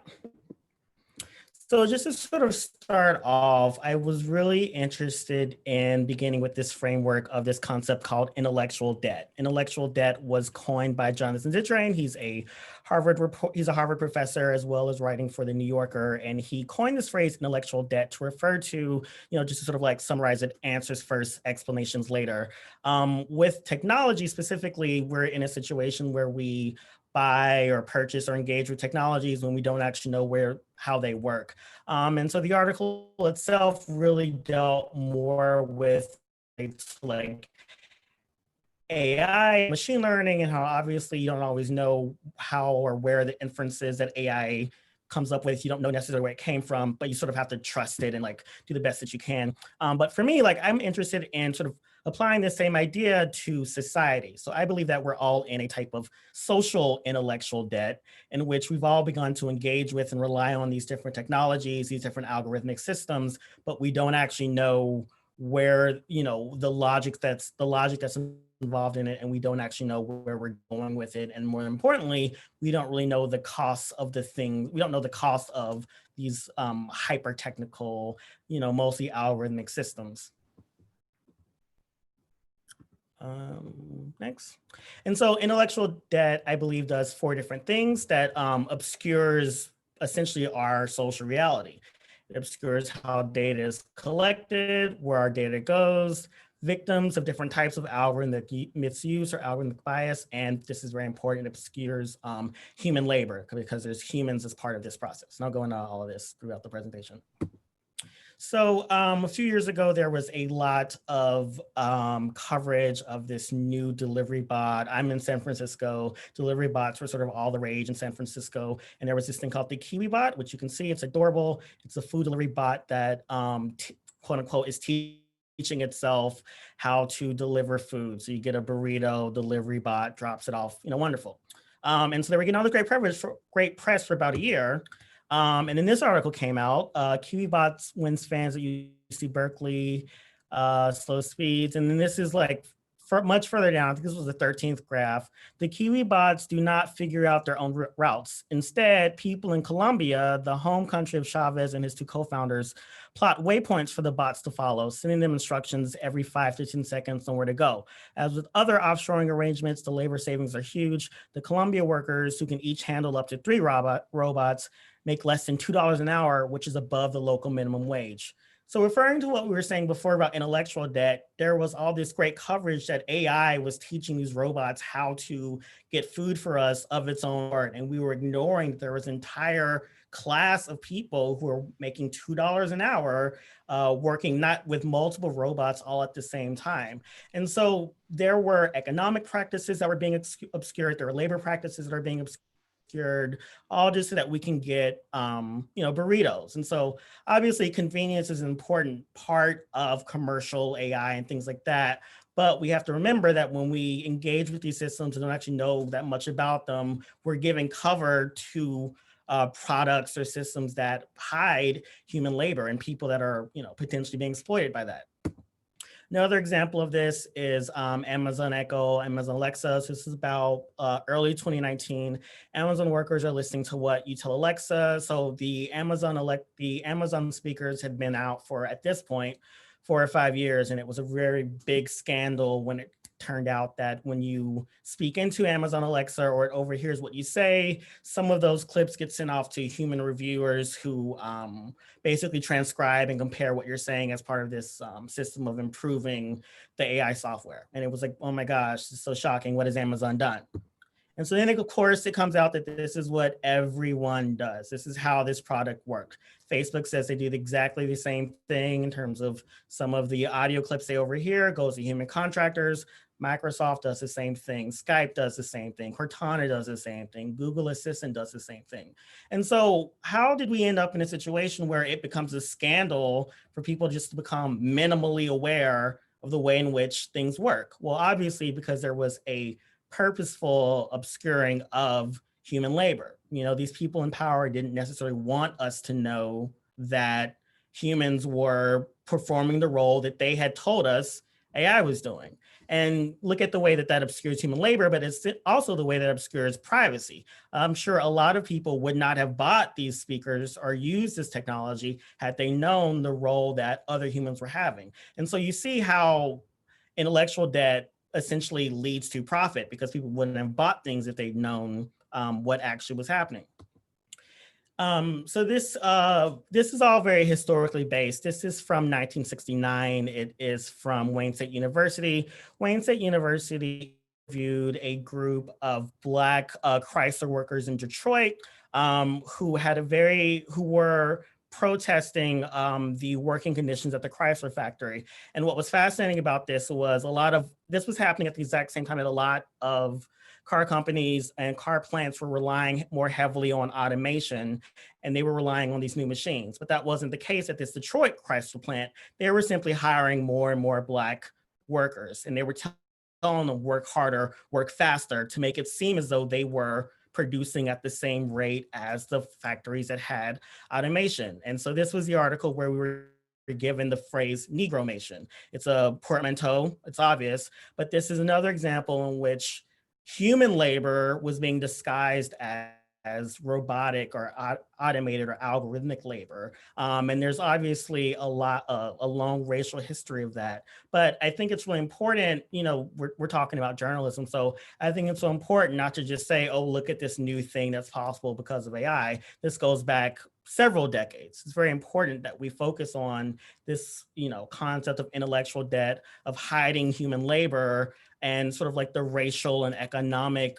I: So just to sort of start off, I was really interested in beginning with this framework of this concept called intellectual debt. Intellectual debt was coined by Jonathan Zittrain. He's a Harvard professor as well as writing for the New Yorker, and he coined this phrase intellectual debt to refer to, just to sort of like summarize it, answers first, explanations later. With technology specifically, we're in a situation where we buy or purchase or engage with technologies when we don't actually know how they work. And so the article itself really dealt more with like AI, machine learning, and how obviously you don't always know how or where the inferences that AI comes up with. You don't know necessarily where it came from, but you sort of have to trust it and like do the best that you can. But for me, like I'm interested in sort of applying the same idea to society. So I believe that we're all in a type of social intellectual debt in which we've all begun to engage with and rely on these different technologies, these different algorithmic systems, but we don't actually know where, you know, the logic that's involved in it, and we don't actually know where we're going with it. And more importantly, we don't really know the costs of the thing. We don't know the cost of these hyper technical, you know, mostly algorithmic systems. Next. And so intellectual debt, I believe, does 4 different things that obscures essentially our social reality. It obscures how data is collected, where our data goes, victims of different types of algorithmic misuse or algorithmic bias, and this is very important, it obscures human labor because there's humans as part of this process. And I'll go into all of this throughout the presentation. So a few years ago, there was a lot of coverage of this new delivery bot. I'm in San Francisco. Delivery bots were sort of all the rage in San Francisco. And there was this thing called the KiwiBot, which you can see, it's adorable. It's a food delivery bot that quote unquote is teaching itself how to deliver food. So you get a burrito, delivery bot drops it off, you know, wonderful. And so they were getting all this great press for about a year. And then this article came out, KiwiBots wins fans at UC Berkeley, slow speeds. And then this is like much further down, I think this was the 13th graph. The KiwiBots do not figure out their own routes. Instead, people in Colombia, the home country of Chavez and his 2 co-founders, plot waypoints for the bots to follow, sending them instructions every 5 to 10 seconds on where to go. As with other offshoring arrangements, the labor savings are huge. The Colombia workers, who can each handle up to 3 robots, make less than $2 an hour, which is above the local minimum wage. So referring to what we were saying before about intellectual debt, there was all this great coverage that AI was teaching these robots how to get food for us of its own art. And we were ignoring that there was an entire class of people who are making $2 an hour, working not with multiple robots all at the same time. And so there were economic practices that were being obscured. There were labor practices that are being obscured, all just so that we can get, you know, burritos. And so obviously convenience is an important part of commercial AI and things like that. But we have to remember that when we engage with these systems and don't actually know that much about them, we're giving cover to products or systems that hide human labor and people that are, you know, potentially being exploited by that. Another example of this is Amazon Echo, Amazon Alexa. So this is about early 2019. Amazon workers are listening to what you tell Alexa. So the Amazon speakers had been out for, at this point, 4 or 5 years, and it was a very big scandal when it turned out that when you speak into Amazon Alexa or it overhears what you say, some of those clips get sent off to human reviewers who basically transcribe and compare what you're saying as part of this system of improving the AI software. And it was like, oh my gosh, this is so shocking. What has Amazon done? And so then, of course, it comes out that this is what everyone does. This is how this product worked. Facebook says they do exactly the same thing in terms of some of the audio clips they overhear goes to human contractors. Microsoft does the same thing. Skype does the same thing. Cortana does the same thing. Google Assistant does the same thing. And so how did we end up in a situation where it becomes a scandal for people just to become minimally aware of the way in which things work? Well, obviously, because there was a purposeful obscuring of human labor. You know, these people in power didn't necessarily want us to know that humans were performing the role that they had told us AI was doing. And look at the way that that obscures human labor, but it's also the way that obscures privacy. I'm sure a lot of people would not have bought these speakers or used this technology had they known the role that other humans were having. And so you see how intellectual debt essentially leads to profit, because people wouldn't have bought things if they'd known what actually was happening. So this is all very historically based. This is from 1969. It is from Wayne State University. Wayne State University interviewed a group of Black Chrysler workers in Detroit who were protesting the working conditions at the Chrysler factory. And what was fascinating about this was this was happening at the exact same time that a lot of car companies and car plants were relying more heavily on automation, and they were relying on these new machines. But that wasn't the case at this Detroit Chrysler plant. They were simply hiring more and more Black workers, and they were telling them work harder, work faster, to make it seem as though they were producing at the same rate as the factories that had automation. And so this was the article where we were given the phrase Negromation. It's a portmanteau, it's obvious, but this is another example in which human labor was being disguised as robotic or automated or algorithmic labor. And there's obviously a long racial history of that. But I think it's really important, we're talking about journalism. So I think it's so important not to just say, oh, look at this new thing that's possible because of AI. This goes back several decades. It's very important that we focus on this, concept of intellectual debt, of hiding human labor, and sort of like the racial and economic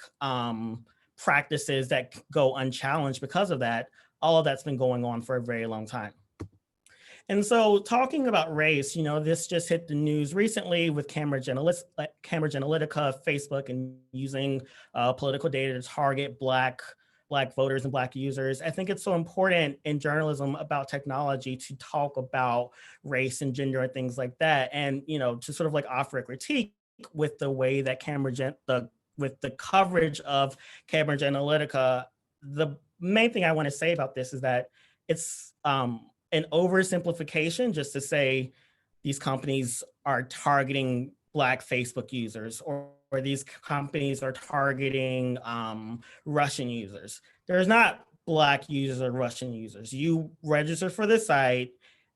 I: practices that go unchallenged because of that. All of that's been going on for a very long time. And so talking about race, this just hit the news recently with Cambridge Analytica, Facebook, and using political data to target Black voters and Black users. I think it's so important in journalism about technology to talk about race and gender and things like that. And, to sort of like offer a critique with the way that with the coverage of Cambridge Analytica. The main thing I want to say about this is that it's an oversimplification just to say these companies are targeting Black Facebook users, or these companies are targeting Russian users. There's not Black users or Russian users. You register for the site,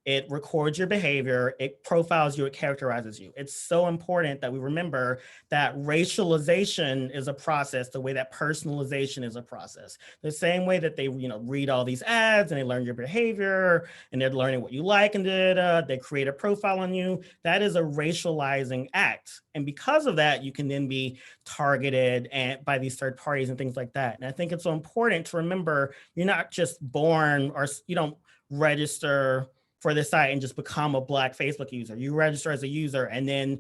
I: it records your behavior, it profiles you, it characterizes you. It's so important that we remember that racialization is a process, the way that personalization is a process. The same way that they, read all these ads and they learn your behavior and they're learning what you like and they create a profile on you. That is a racializing act. And because of that, you can then be targeted by these third parties and things like that. And I think it's so important to remember you're not just born, or you don't register for the site and just become a Black Facebook user. You register as a user, and then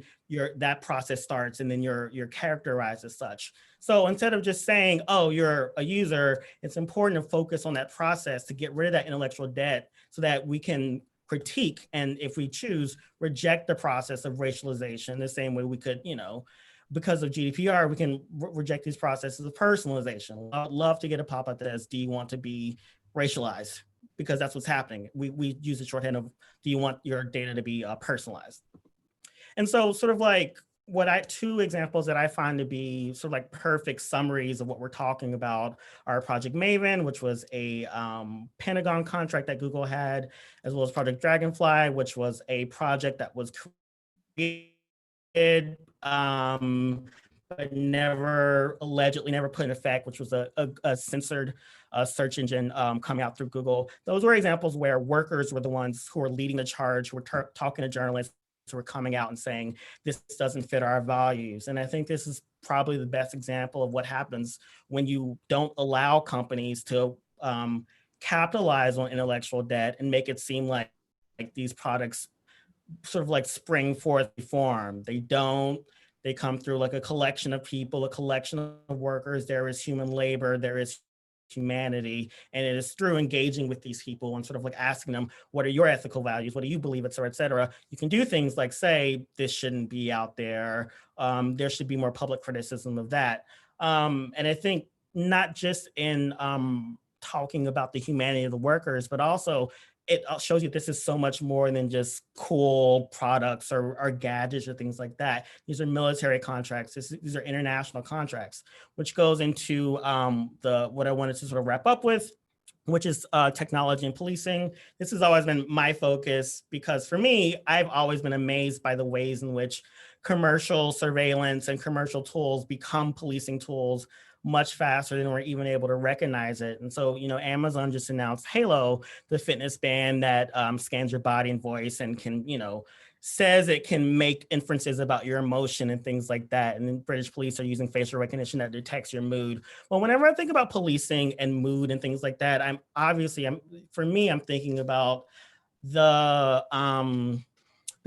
I: that process starts, and then you're characterized as such. So instead of just saying, oh, you're a user, it's important to focus on that process to get rid of that intellectual debt so that we can critique, and if we choose, reject the process of racialization the same way we could, because of GDPR, we can reject these processes of personalization. I'd love to get a pop-up that says, do you want to be racialized? Because that's what's happening. We use the shorthand of, do you want your data to be personalized? And so sort of like two examples that I find to be sort of like perfect summaries of what we're talking about are Project Maven, which was a Pentagon contract that Google had, as well as Project Dragonfly, which was a project that was created, but allegedly never put in effect, which was a censored search engine coming out through Google. Those were examples where workers were the ones who were leading the charge, who were talking to journalists, who were coming out and saying, this doesn't fit our values. And I think this is probably the best example of what happens when you don't allow companies to capitalize on intellectual debt and make it seem like these products sort of like spring forth form. They don't. They come through like a collection of people, a collection of workers. There is human labor, there is humanity, and it is through engaging with these people and sort of like asking them, what are your ethical values? What do you believe, et cetera, et cetera. You can do things like say, this shouldn't be out there. There should be more public criticism of that. And I think not just in talking about the humanity of the workers, but also it shows you this is so much more than just cool products or gadgets or things like that. These are military contracts. These are international contracts, which goes into what I wanted to sort of wrap up with, which is technology and policing. This has always been my focus because for me, I've always been amazed by the ways in which commercial surveillance and commercial tools become policing tools much faster than we're even able to recognize it. And so, Amazon just announced Halo, the fitness band that scans your body and voice and can, says it can make inferences about your emotion and things like that. And then British police are using facial recognition that detects your mood. Well, whenever I think about policing and mood and things like that, I'm thinking about the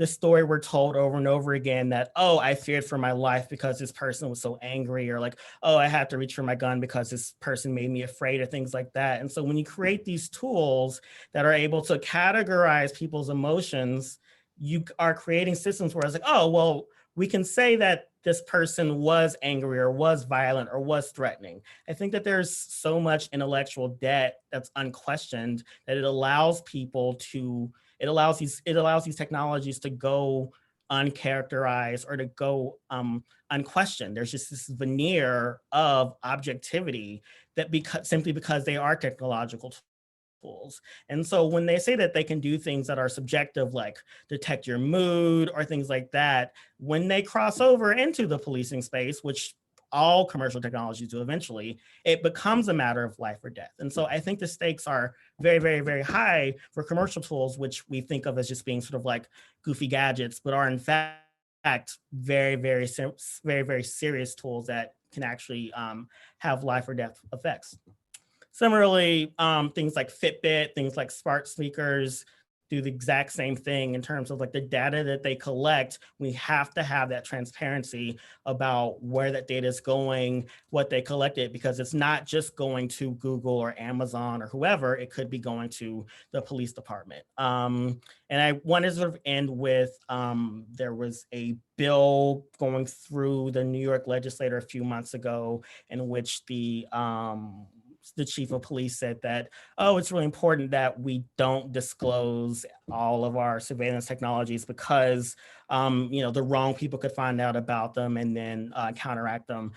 I: story we're told over and over again that, oh, I feared for my life because this person was so angry, or like, oh, I had to reach for my gun because this person made me afraid, or things like that. And so when you create these tools that are able to categorize people's emotions, you are creating systems where it's like, oh, well, we can say that this person was angry or was violent or was threatening. I think that there's so much intellectual debt that's unquestioned that it allows people to, it allows these technologies to go uncharacterized or to go unquestioned. There's just this veneer of objectivity that simply because they are technological tools. And so when they say that they can do things that are subjective, like detect your mood or things like that, when they cross over into the policing space, which all commercial technologies do eventually, it becomes a matter of life or death. And so I think the stakes are very, very, very high for commercial tools, which we think of as just being sort of like goofy gadgets, but are in fact very, very, very, very serious tools that can actually have life or death effects. Similarly, things like Fitbit, things like smart speakers do the exact same thing in terms of like the data that they collect. We have to have that transparency about where that data is going, what they collected, because it's not just going to Google or Amazon or whoever, it could be going to the police department. And I want to sort of end with, there was a bill going through the New York legislature a few months ago in which the chief of police said that, oh, it's really important that we don't disclose all of our surveillance technologies because, the wrong people could find out about them and then counteract them,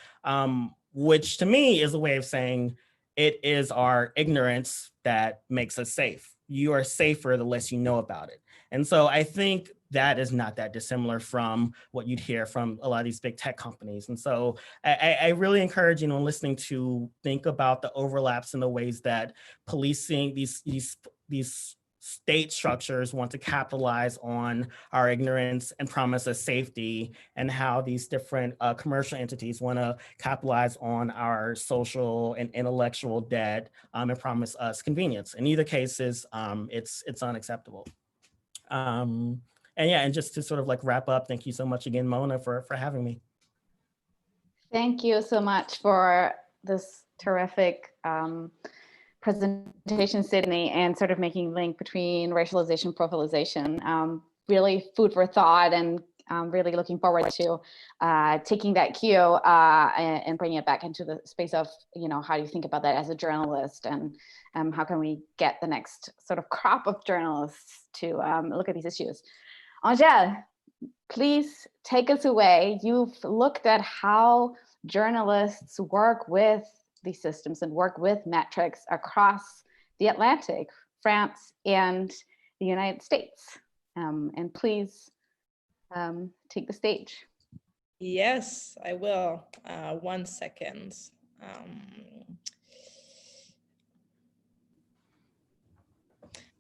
I: which to me is a way of saying it is our ignorance that makes us safe. You are safer the less you know about it. And so I think that is not that dissimilar from what you'd hear from a lot of these big tech companies. And so I really encourage, listening to think about the overlaps in the ways that policing, these state structures want to capitalize on our ignorance and promise us safety, and how these different commercial entities want to capitalize on our social and intellectual debt and promise us convenience. In either cases, it's unacceptable. And just to sort of like wrap up, thank you so much again, Mona, for having me.
A: Thank you so much for this terrific presentation, Sydney, and sort of making link between racialization, profilization. Really food for thought, and really looking forward to taking that cue and bringing it back into the space of, how do you think about that as a journalist, and how can we get the next sort of crop of journalists to look at these issues. Angèle, please take us away. You've looked at how journalists work with these systems and work with metrics across the Atlantic, France, and the United States. And please take the stage.
J: Yes, I will. 1 second.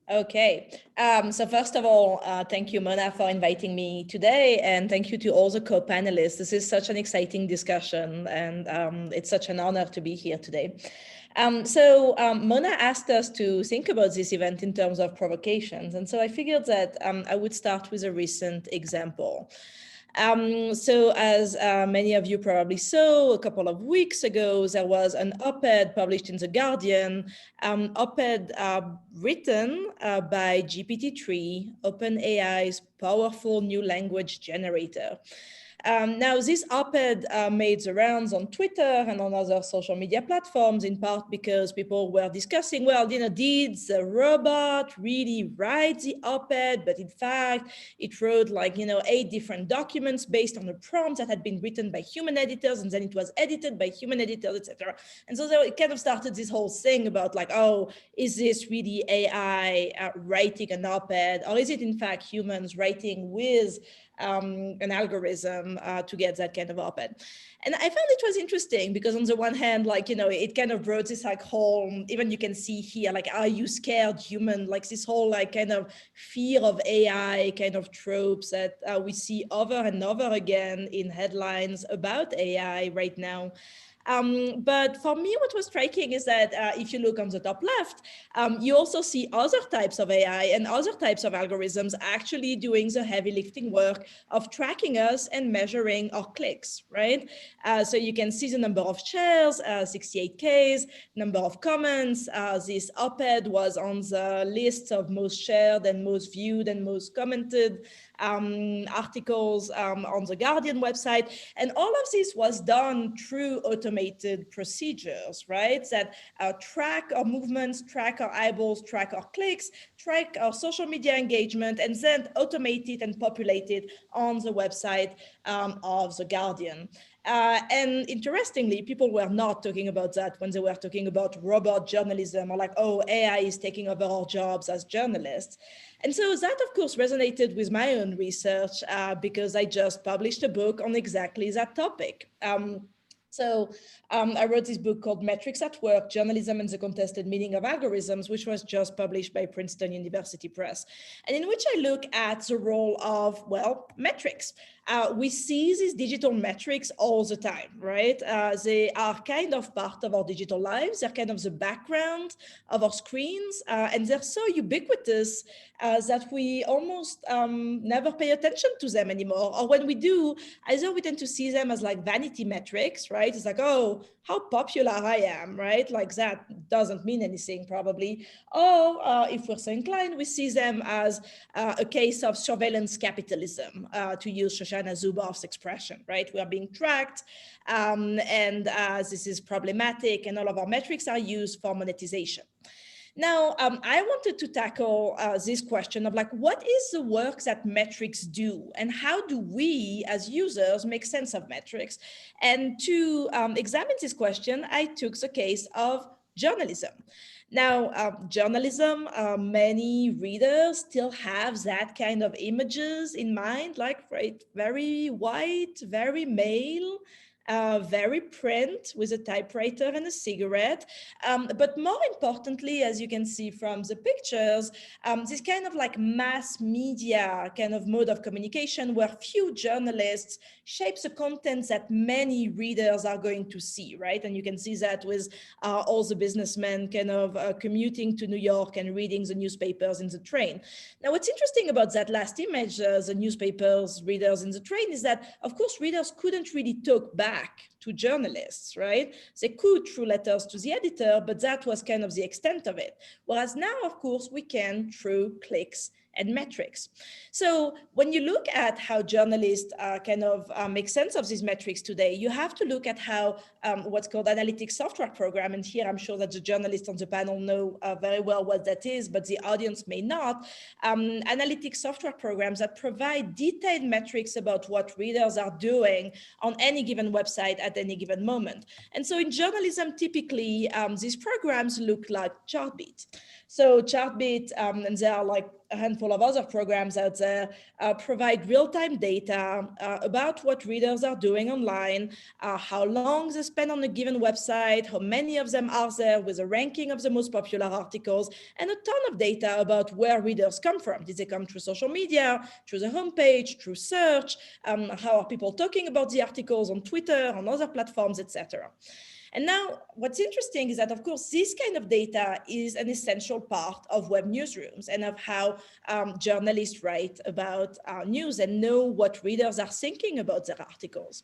J: Okay, so first of all, thank you, Mona, for inviting me today, and thank you to all the co-panelists. This is such an exciting discussion, and it's such an honor to be here today. Mona asked us to think about this event in terms of provocations, and so I figured that I would start with a recent example. So as many of you probably saw, a couple of weeks ago, there was an op-ed published in The Guardian, op-ed written by GPT-3, OpenAI's powerful new language generator. Now, this op-ed made the rounds on Twitter and on other social media platforms, in part because people were discussing, well, did the robot really write the op-ed? But in fact, it wrote 8 different documents based on a prompt that had been written by human editors, and then it was edited by human editors, etc. And so it kind of started this whole thing about oh, is this really AI writing an op-ed, or is it in fact humans writing with an algorithm to get that kind of op-ed. And I found it was interesting because on the one hand, like, you know, it kind of brought this like whole, even you can see here, like, are you scared human? Like this whole like kind of fear of AI kind of tropes that we see over and over again in headlines about AI right now. But for me, what was striking is that if you look on the top left, you also see other types of AI and other types of algorithms actually doing the heavy lifting work of tracking us and measuring our clicks, right? So you can see the number of shares, 68Ks, number of comments. This op-ed was on the list of most shared and most viewed and most commented articles on the Guardian website. And all of this was done through automated procedures, right? That track our movements, track our eyeballs, track our clicks, track our social media engagement, and then automate it and populate it on the website of the Guardian. And interestingly, people were not talking about that when they were talking about robot journalism or like, oh, AI is taking over our jobs as journalists. And so that, of course, resonated with my own research because I just published a book on exactly that topic. So I wrote this book called Metrics at Work, Journalism and the Contested Meaning of Algorithms, which was just published by Princeton University Press, and in which I look at the role of, well, metrics. We see these digital metrics all the time, right? They are kind of part of our digital lives. They're kind of the background of our screens, and they're so ubiquitous that we almost never pay attention to them anymore. Or when we do, either we tend to see them as like vanity metrics, right? It's like, oh, how popular I am, right? Like that doesn't mean anything probably. Or if we're so inclined, we see them as a case of surveillance capitalism, to use Shoshana Zuboff's expression, right? We are being tracked and this is problematic, and all of our metrics are used for monetization. Now, I wanted to tackle this question of like, what is the work that metrics do and how do we as users make sense of metrics? And to examine this question, I took the case of journalism. Now, journalism, many readers still have that kind of images in mind, like, right, very white, very male, very print with a typewriter and a cigarette. But more importantly, as you can see from the pictures, this kind of like mass media kind of mode of communication where few journalists shapes the content that many readers are going to see, right? And you can see that with all the businessmen kind of commuting to New York and reading the newspapers in the train. Now, what's interesting about that last image, the newspapers, readers in the train, is that, of course, readers couldn't really talk back to journalists, right? They could through letters to the editor, but that was kind of the extent of it. Whereas now, of course, we can through clicks and metrics. So when you look at how journalists kind of make sense of these metrics today, you have to look at how what's called analytic software program, and here I'm sure that the journalists on the panel know very well what that is, but the audience may not, analytic software programs that provide detailed metrics about what readers are doing on any given website at any given moment. And so in journalism, typically, these programs look like Chartbeat. So Chartbeat, and there are like a handful of other programs out there, provide real-time data about what readers are doing online, how long they spend on a given website, how many of them are there with a ranking of the most popular articles, and a ton of data about where readers come from. Did they come through social media, through the homepage, through search? How are people talking about the articles on Twitter, on other platforms, etc. And now what's interesting is that, of course, this kind of data is an essential part of web newsrooms and of how journalists write about news and know what readers are thinking about their articles.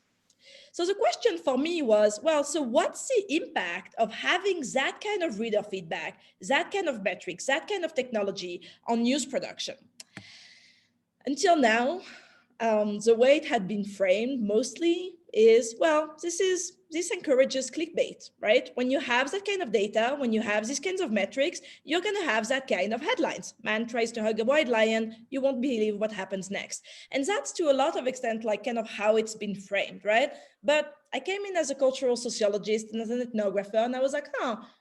J: So the question for me was, well, so what's the impact of having that kind of reader feedback, that kind of metrics, that kind of technology on news production? Until now, the way it had been framed mostly is, well, this encourages clickbait, right? When you have that kind of data, when you have these kinds of metrics, you're going to have that kind of headlines. Man tries to hug a white lion, you won't believe what happens next. And that's to a lot of extent like kind of how it's been framed, right? But I came in as a cultural sociologist and as an ethnographer, and I was like,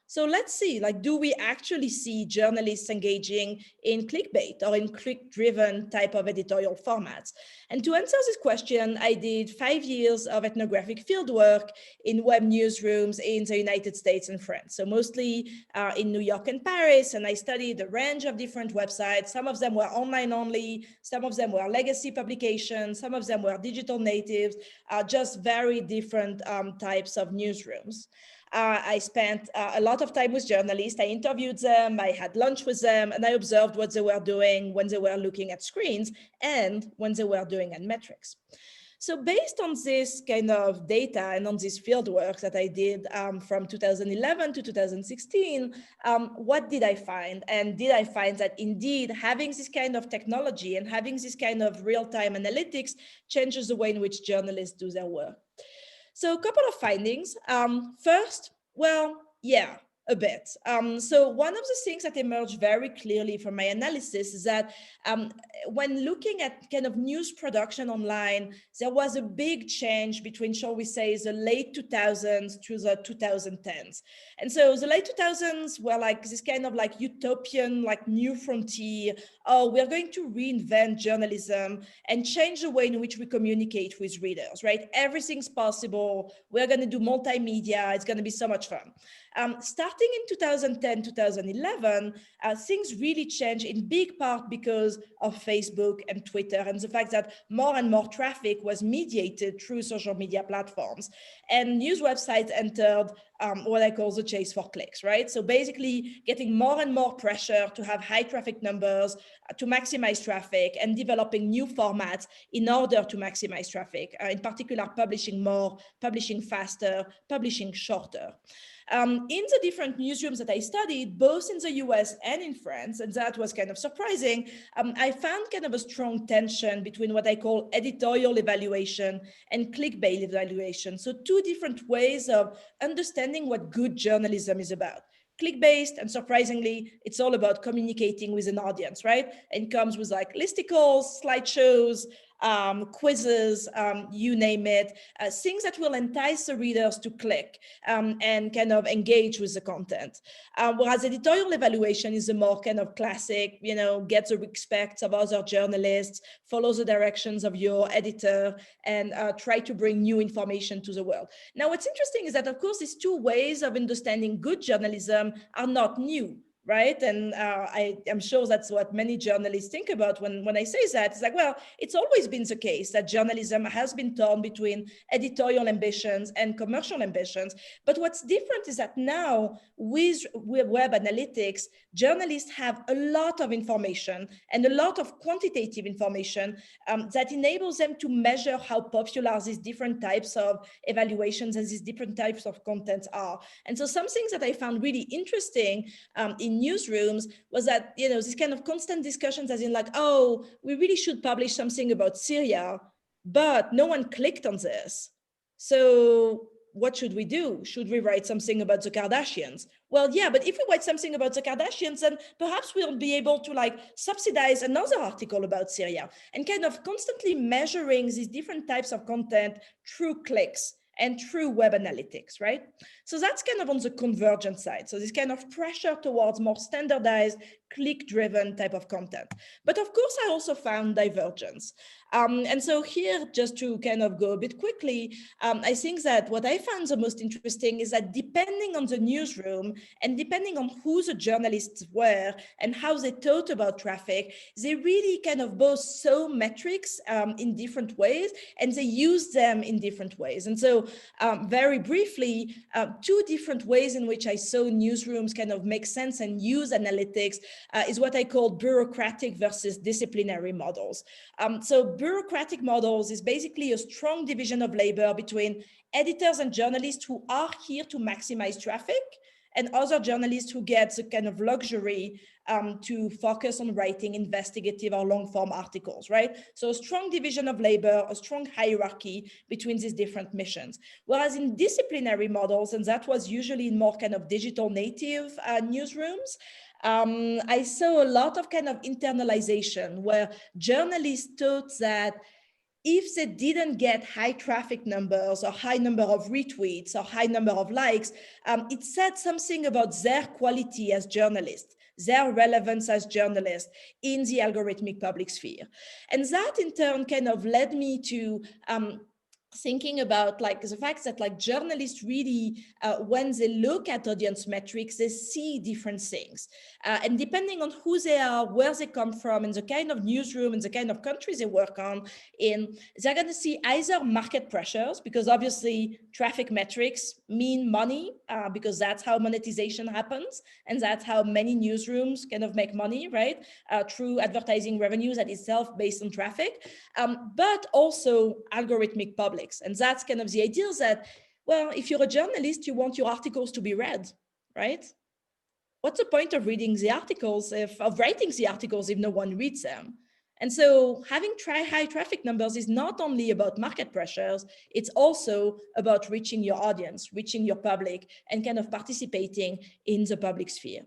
J: So let's see, like, do we actually see journalists engaging in clickbait or in click-driven type of editorial formats? And to answer this question, I did 5 years of ethnographic fieldwork in web newsrooms in the United States and France. So mostly in New York and Paris, and I studied a range of different websites. Some of them were online only, some of them were legacy publications, some of them were digital natives, just very different types of newsrooms. I spent a lot of time with journalists. I interviewed them, I had lunch with them, and I observed what they were doing when they were looking at screens and when they were doing at metrics. So based on this kind of data and on this field work that I did from 2011 to 2016, what did I find? And did I find that indeed having this kind of technology and having this kind of real-time analytics changes the way in which journalists do their work? So a couple of findings. First, well, yeah, a bit. So one of the things that emerged very clearly from my analysis is that when looking at kind of news production online, there was a big change between, shall we say, the late 2000s to the 2010s. And so the late 2000s were like this kind of like utopian, like new frontier. Oh, we're going to reinvent journalism and change the way in which we communicate with readers, right? Everything's possible. We're going to do multimedia. It's going to be so much fun. Starting in 2010, 2011, things really changed in big part because of Facebook and Twitter and the fact that more and more traffic was mediated through social media platforms. And news websites entered what I call the chase for clicks, right? So basically getting more and more pressure to have high traffic numbers, to maximize traffic, and developing new formats in order to maximize traffic, in particular publishing more, publishing faster, publishing shorter. In the different newsrooms that I studied, both in the US and in France, and that was kind of surprising, I found kind of a strong tension between what I call editorial evaluation and clickbait evaluation. So two different ways of understanding what good journalism is about. Click-based, and surprisingly, it's all about communicating with an audience, right? And comes with like listicles, slideshows, quizzes, you name it, things that will entice the readers to click and kind of engage with the content. Whereas editorial evaluation is a more kind of classic, you know, get the respect of other journalists, follow the directions of your editor, and try to bring new information to the world. Now, what's interesting is that, of course, these two ways of understanding good journalism are not new. Right. And I'm sure that's what many journalists think about when I say that. It's like, well, it's always been the case that journalism has been torn between editorial ambitions and commercial ambitions. But what's different is that now with web analytics, journalists have a lot of information and a lot of quantitative information that enables them to measure how popular these different types of evaluations and these different types of contents are. And so some things that I found really interesting in newsrooms was that, you know, this kind of constant discussions as in like, oh, we really should publish something about Syria, but no one clicked on this. So what should we do? Should we write something about the Kardashians? Well, yeah, but if we write something about the Kardashians, then perhaps we'll be able to like subsidize another article about Syria, and kind of constantly measuring these different types of content through clicks and through web analytics, right? So that's kind of on the convergent side. So this kind of pressure towards more standardized, click-driven type of content. But of course, I also found divergence. And so here, just to kind of go a bit quickly, I think that what I found the most interesting is that depending on the newsroom and depending on who the journalists were and how they thought about traffic, they really kind of both saw metrics in different ways and they used them in different ways. And so very briefly, two different ways in which I saw newsrooms kind of make sense and use analytics is what I call bureaucratic versus disciplinary models. So bureaucratic models is basically a strong division of labor between editors and journalists who are here to maximize traffic and other journalists who get the kind of luxury to focus on writing investigative or long form articles, right? So a strong division of labor, a strong hierarchy between these different missions. Whereas in disciplinary models, and that was usually in more kind of digital native newsrooms, I saw a lot of kind of internalization where journalists thought that if they didn't get high traffic numbers or high number of retweets or high number of likes, it said something about their quality as journalists, their relevance as journalists in the algorithmic public sphere. And that in turn kind of led me to thinking about like the fact that like journalists really, when they look at audience metrics, they see different things. And depending on who they are, where they come from, and the kind of newsroom and the kind of countries they work on, they're going to see either market pressures, because obviously traffic metrics mean money, because that's how monetization happens. And that's how many newsrooms kind of make money, right? Through advertising revenues that itself based on traffic, but also algorithmic public. And that's kind of the idea that, well, if you're a journalist, you want your articles to be read, right? What's the point of reading the articles, of writing the articles if no one reads them? And so having high traffic numbers is not only about market pressures, it's also about reaching your audience, reaching your public, and kind of participating in the public sphere.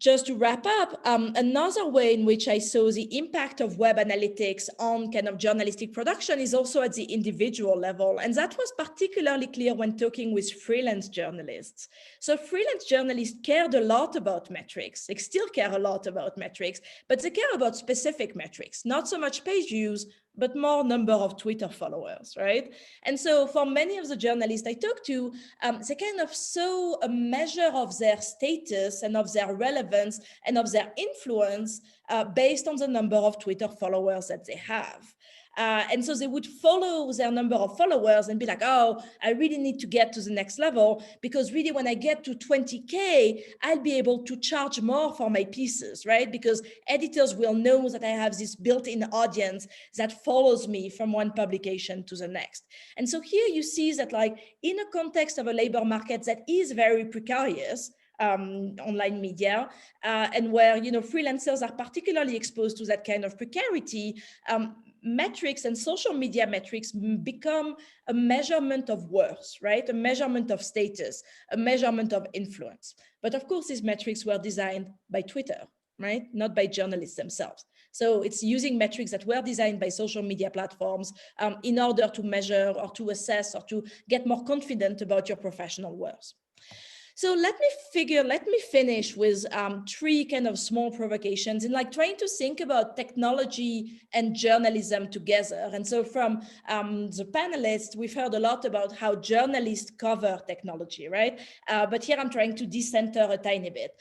J: Just to wrap up, another way in which I saw the impact of web analytics on kind of journalistic production is also at the individual level. And that was particularly clear when talking with freelance journalists. So freelance journalists cared a lot about metrics. They still care a lot about metrics, but they care about specific metrics, not so much page views, but more number of Twitter followers, right? And so for many of the journalists I talked to, they kind of saw a measure of their status and of their relevance and of their influence based on the number of Twitter followers that they have. And so they would follow their number of followers and be like, oh, I really need to get to the next level, because really when I get to 20K, I'll be able to charge more for my pieces, right? Because editors will know that I have this built-in audience that follows me from one publication to the next. And so here you see that like in a context of a labor market that is very precarious, online media, and where, you know, freelancers are particularly exposed to that kind of precarity, metrics and social media metrics become a measurement of worth, right? A measurement of status, a measurement of influence. But of course, these metrics were designed by Twitter, right? Not by journalists themselves. So it's using metrics that were designed by social media platforms in order to measure or to assess or to get more confident about your professional worth. So let me finish with three kind of small provocations in like trying to think about technology and journalism together. And so from the panelists, we've heard a lot about how journalists cover technology, right? But here I'm trying to decenter a tiny bit.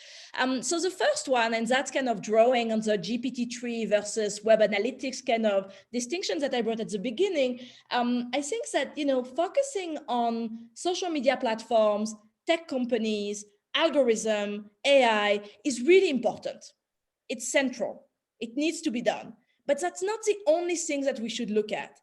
J: So the first one, and that's kind of drawing on the GPT-3 versus web analytics kind of distinctions that I brought at the beginning. I think that, you know, focusing on social media platforms, tech companies, algorithm, AI is really important. It's central. It needs to be done. But that's not the only thing that we should look at.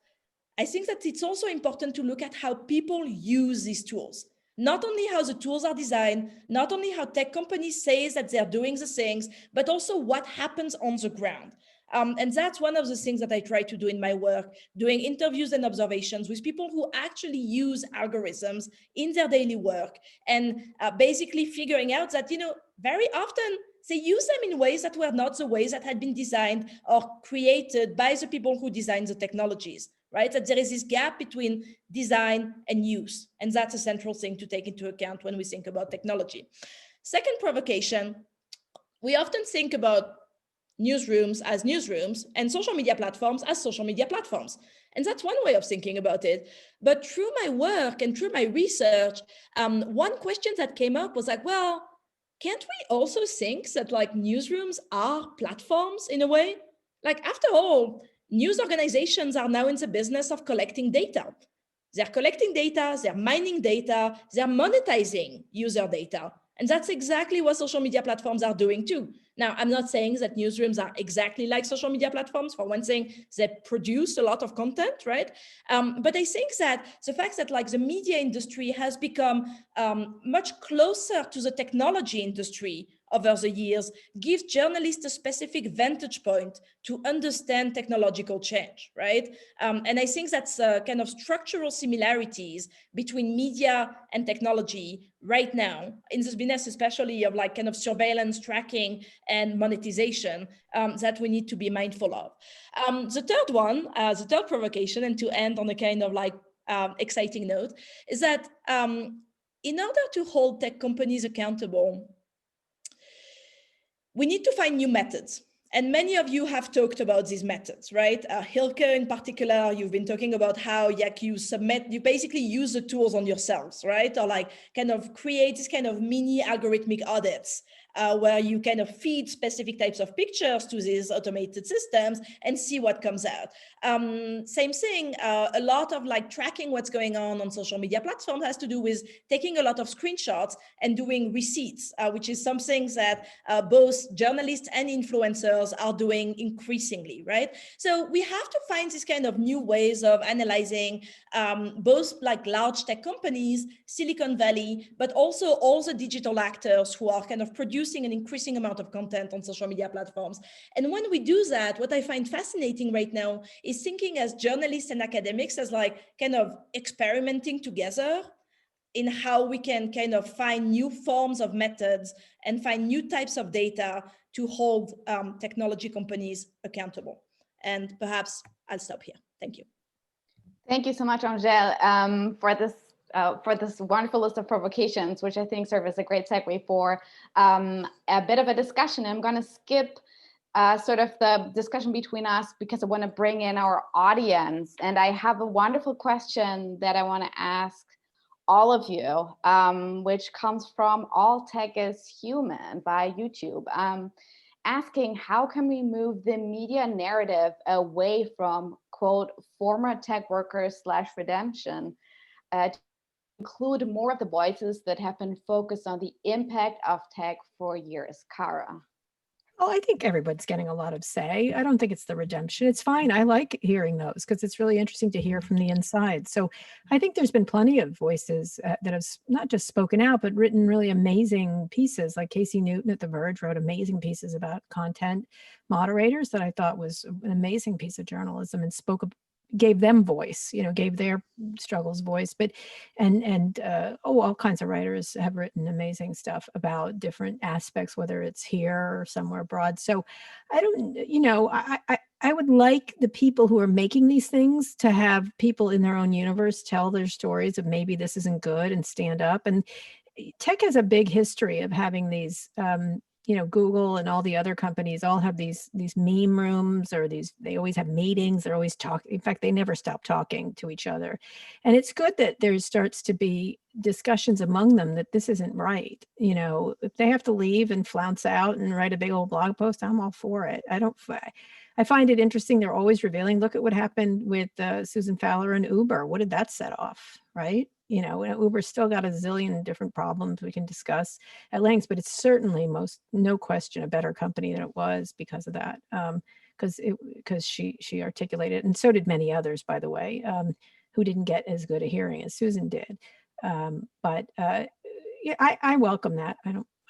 J: I think that it's also important to look at how people use these tools. Not only how the tools are designed, not only how tech companies say that they're doing the things, but also what happens on the ground. And that's one of the things that I try to do in my work, doing interviews and observations with people who actually use algorithms in their daily work, and basically figuring out that, you know, very often they use them in ways that were not the ways that had been designed or created by the people who designed the technologies, right? That there is this gap between design and use. And that's a central thing to take into account when we think about technology. Second provocation, we often think about newsrooms as newsrooms and social media platforms as social media platforms. And that's one way of thinking about it. But through my work and through my research, one question that came up was like, well, can't we also think that like newsrooms are platforms in a way? Like, after all, news organizations are now in the business of collecting data. They're collecting data, they're mining data, they're monetizing user data. And that's exactly what social media platforms are doing too. Now, I'm not saying that newsrooms are exactly like social media platforms. For one thing, they produce a lot of content, right? But I think that the fact that like the media industry has become much closer to the technology industry over the years gives journalists a specific vantage point to understand technological change, right? And I think that's kind of structural similarities between media and technology right now in this business, especially of like kind of surveillance, tracking, and monetization that we need to be mindful of. The third one, the third provocation, and to end on a kind of like exciting note, is that in order to hold tech companies accountable, we need to find new methods. And many of you have talked about these methods, right? Hilke in particular, you've been talking about how you basically use the tools on yourselves, right? Or like kind of create this kind of mini algorithmic audits where you kind of feed specific types of pictures to these automated systems and see what comes out. Same thing, a lot of like tracking what's going on social media platforms has to do with taking a lot of screenshots and doing receipts, which is something that both journalists and influencers are doing increasingly, right? So we have to find these kind of new ways of analyzing both like large tech companies, Silicon Valley, but also all the digital actors who are kind of producing an increasing amount of content on social media platforms. And when we do that, what I find fascinating right now is thinking as journalists and academics as like kind of experimenting together in how we can kind of find new forms of methods and find new types of data to hold technology companies accountable. And perhaps I'll stop here. Thank you.
A: Thank you so much, Angèle, for this wonderful list of provocations, which I think serve as a great segue for a bit of a discussion. I'm going to skip sort of the discussion between us because I want to bring in our audience. And I have a wonderful question that I want to ask all of you, which comes from All Tech is Human by YouTube, asking how can we move the media narrative away from, quote, former tech workers / redemption to include more of the voices that have been focused on the impact of tech for years. Kara.
B: Well, I think everyone's getting a lot of say. I don't think it's the redemption. It's fine. I like hearing those because it's really interesting to hear from the inside. So I think there's been plenty of voices that have not just spoken out, but written really amazing pieces. Like Casey Newton at The Verge wrote amazing pieces about content moderators that I thought was an amazing piece of journalism and gave them voice, gave their struggles voice, but all kinds of writers have written amazing stuff about different aspects, whether it's here or somewhere abroad. So I don't, I would like the people who are making these things to have people in their own universe tell their stories of maybe this isn't good and stand up. And tech has a big history of having these, Google and all the other companies all have these meme rooms, or they always have meetings. They're always talking. In fact, they never stop talking to each other. And it's good that there starts to be discussions among them that this isn't right. If they have to leave and flounce out and write a big old blog post, I'm all for it. I find it interesting. They're always revealing, look at what happened with Susan Fowler and Uber. What did that set off, right? Uber's still got a zillion different problems we can discuss at length, but it's certainly no question a better company than it was because of that. Because she articulated, and so did many others, by the way, who didn't get as good a hearing as Susan did. But I welcome that.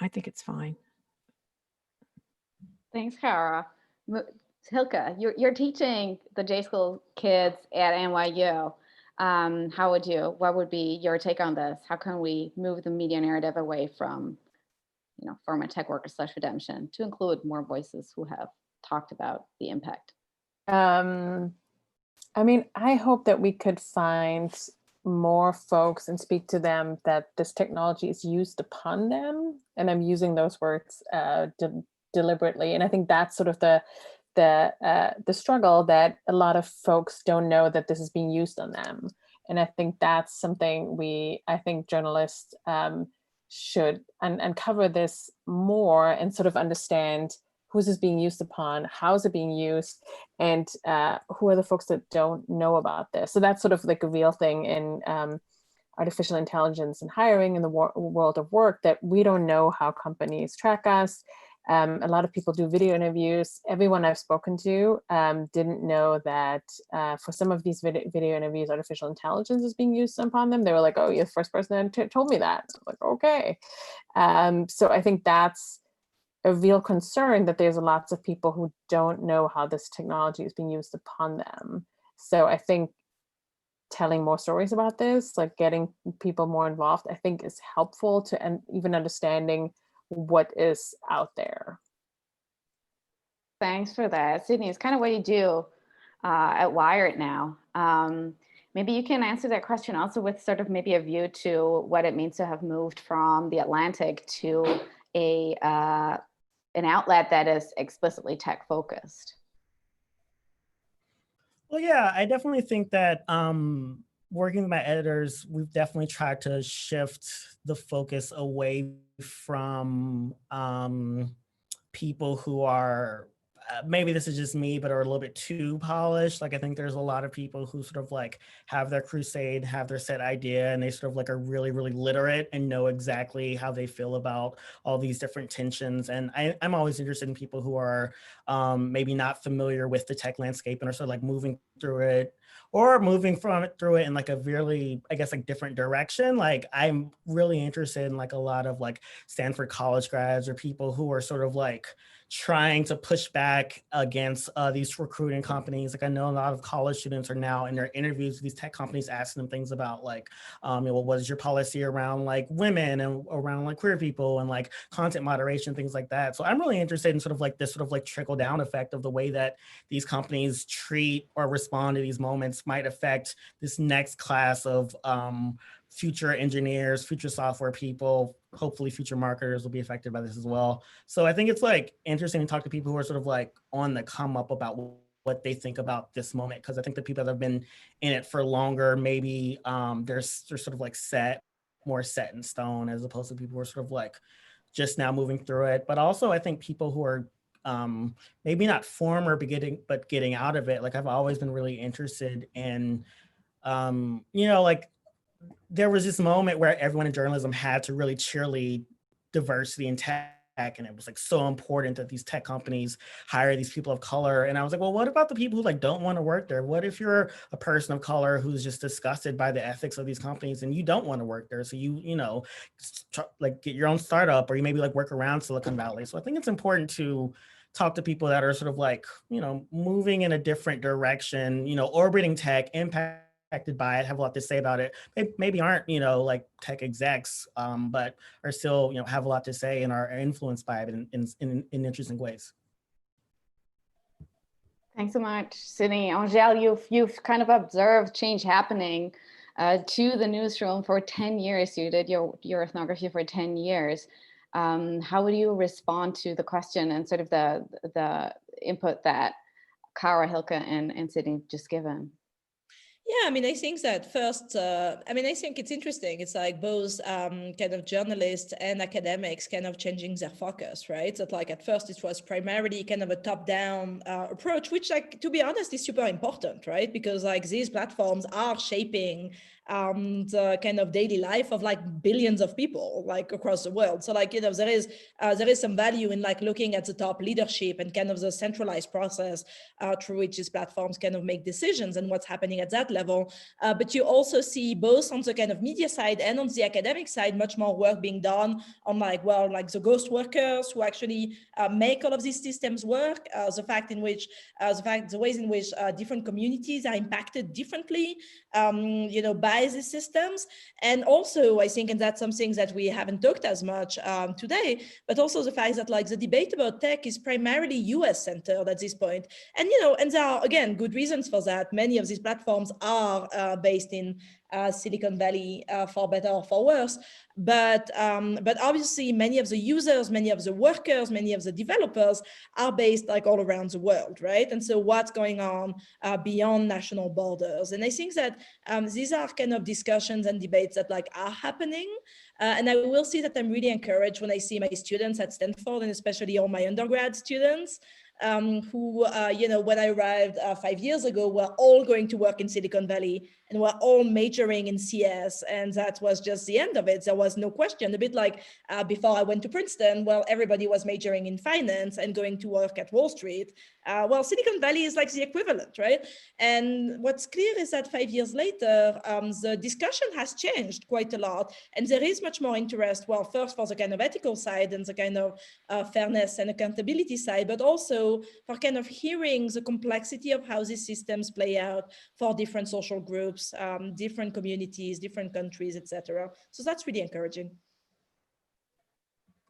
B: I think it's fine.
A: Thanks, Kara. Hilke, you're teaching the J-School kids at NYU. What would be your take on this? How can we move the media narrative away from, former tech workers / redemption to include more voices who have talked about the impact?
C: I hope that we could find more folks and speak to them that this technology is used upon them. And I'm using those words deliberately. And I think that's sort of the struggle, that a lot of folks don't know that this is being used on them. And I think that's something I think journalists should uncover this more and sort of understand who's this being used upon, how is it being used, and who are the folks that don't know about this. So that's sort of like a real thing in artificial intelligence and hiring in the world of work, that we don't know how companies track us. A lot of people do video interviews. Everyone I've spoken to didn't know that for some of these video interviews, artificial intelligence is being used upon them. They were like, oh, you're the first person that told me that. I'm like, okay. So I think that's a real concern that there's lots of people who don't know how this technology is being used upon them. So I think telling more stories about this, like getting people more involved, I think is helpful to, and even understanding what is out there.
A: Thanks for that, Sydney. It's kind of what you do at Wired now. Maybe you can answer that question also with sort of maybe a view to what it means to have moved from the Atlantic to an outlet that is explicitly tech focused.
I: Well, yeah, I definitely think that working with my editors, we've definitely tried to shift the focus away from people who are, maybe this is just me, but are a little bit too polished. Like, I think there's a lot of people who sort of like have their crusade, have their set idea, and they sort of like are really, really literate and know exactly how they feel about all these different tensions. And I'm always interested in people who are maybe not familiar with the tech landscape and are sort of like moving through it, or moving through it in like a really, I guess, like different direction. Like, I'm really interested in like a lot of like Stanford college grads or people who are sort of like trying to push back against these recruiting companies. Like, I know a lot of college students are now in their interviews with these tech companies asking them things about like, you know, what is your policy around like women and around like queer people and like content moderation, things like that. So I'm really interested in sort of like this sort of like trickle down effect of the way that these companies treat or respond to these moments might affect this next class of future engineers, future software people, hopefully future marketers will be affected by this as well. So I think it's like interesting to talk to people who are sort of like on the come up about what they think about this moment. Because I think the people that have been in it for longer, maybe they're sort of like more set in stone, as opposed to people who are sort of like just now moving through it. But also I think people who are maybe not former but getting out of it. Like, I've always been really interested in, you know, like, there was this moment where everyone in journalism had to really cheerlead diversity in tech, and it was like so important that these tech companies hire these people of color. And I was like, well, what about the people who like don't want to work there? What if you're a person of color who's just disgusted by the ethics of these companies and you don't want to work there? So you know, like get your own startup, or you maybe like work around Silicon Valley. So I think it's important to talk to people that are sort of like, you know, moving in a different direction, you know, orbiting tech, impacted by it, have a lot to say about it. Maybe aren't, you know, like tech execs, but are still, you know, have a lot to say and are influenced by it in interesting ways.
A: Thanks so much, Sydney. Angèle, you've kind of observed change happening to the newsroom for 10 years. You did your ethnography for 10 years. How would you respond to the question and sort of the input that Kara, Hilke, and Sydney just given?
J: Yeah, I mean, I think that first, I mean, I think it's interesting. It's like both kind of journalists and academics kind of changing their focus, right? That like at first it was primarily kind of a top-down approach, which like, to be honest, is super important, right? Because like these platforms are shaping the kind of daily life of like billions of people like across the world. So like, you know, there is some value in like looking at the top leadership and kind of the centralized process through which these platforms kind of make decisions and what's happening at that level. But you also see both on the kind of media side and on the academic side, much more work being done on like, well, like the ghost workers who actually make all of these systems work, the ways in which different communities are impacted differently, you know, by these systems. And also, I think, and that's something that we haven't talked as much today, but also the fact that like the debate about tech is primarily US centered at this point. And, you know, and there are, again, good reasons for that. Many of these platforms are based in Silicon Valley, for better or for worse. But obviously many of the users, many of the workers, many of the developers are based like all around the world, right? And so what's going on beyond national borders? And I think that these are kind of discussions and debates that like are happening. And I will say that I'm really encouraged when I see my students at Stanford, and especially all my undergrad students, who, when I arrived 5 years ago, were all going to work in Silicon Valley and were all majoring in CS. And that was just the end of it. There was no question. A bit like before I went to Princeton, well, everybody was majoring in finance and going to work at Wall Street. Well, Silicon Valley is like the equivalent, right? And what's clear is that 5 years later, the discussion has changed quite a lot. And there is much more interest, well, first for the kind of ethical side and the kind of fairness and accountability side, but also for kind of hearing the complexity of how these systems play out for different social groups, different communities, different countries, etc. So that's really encouraging.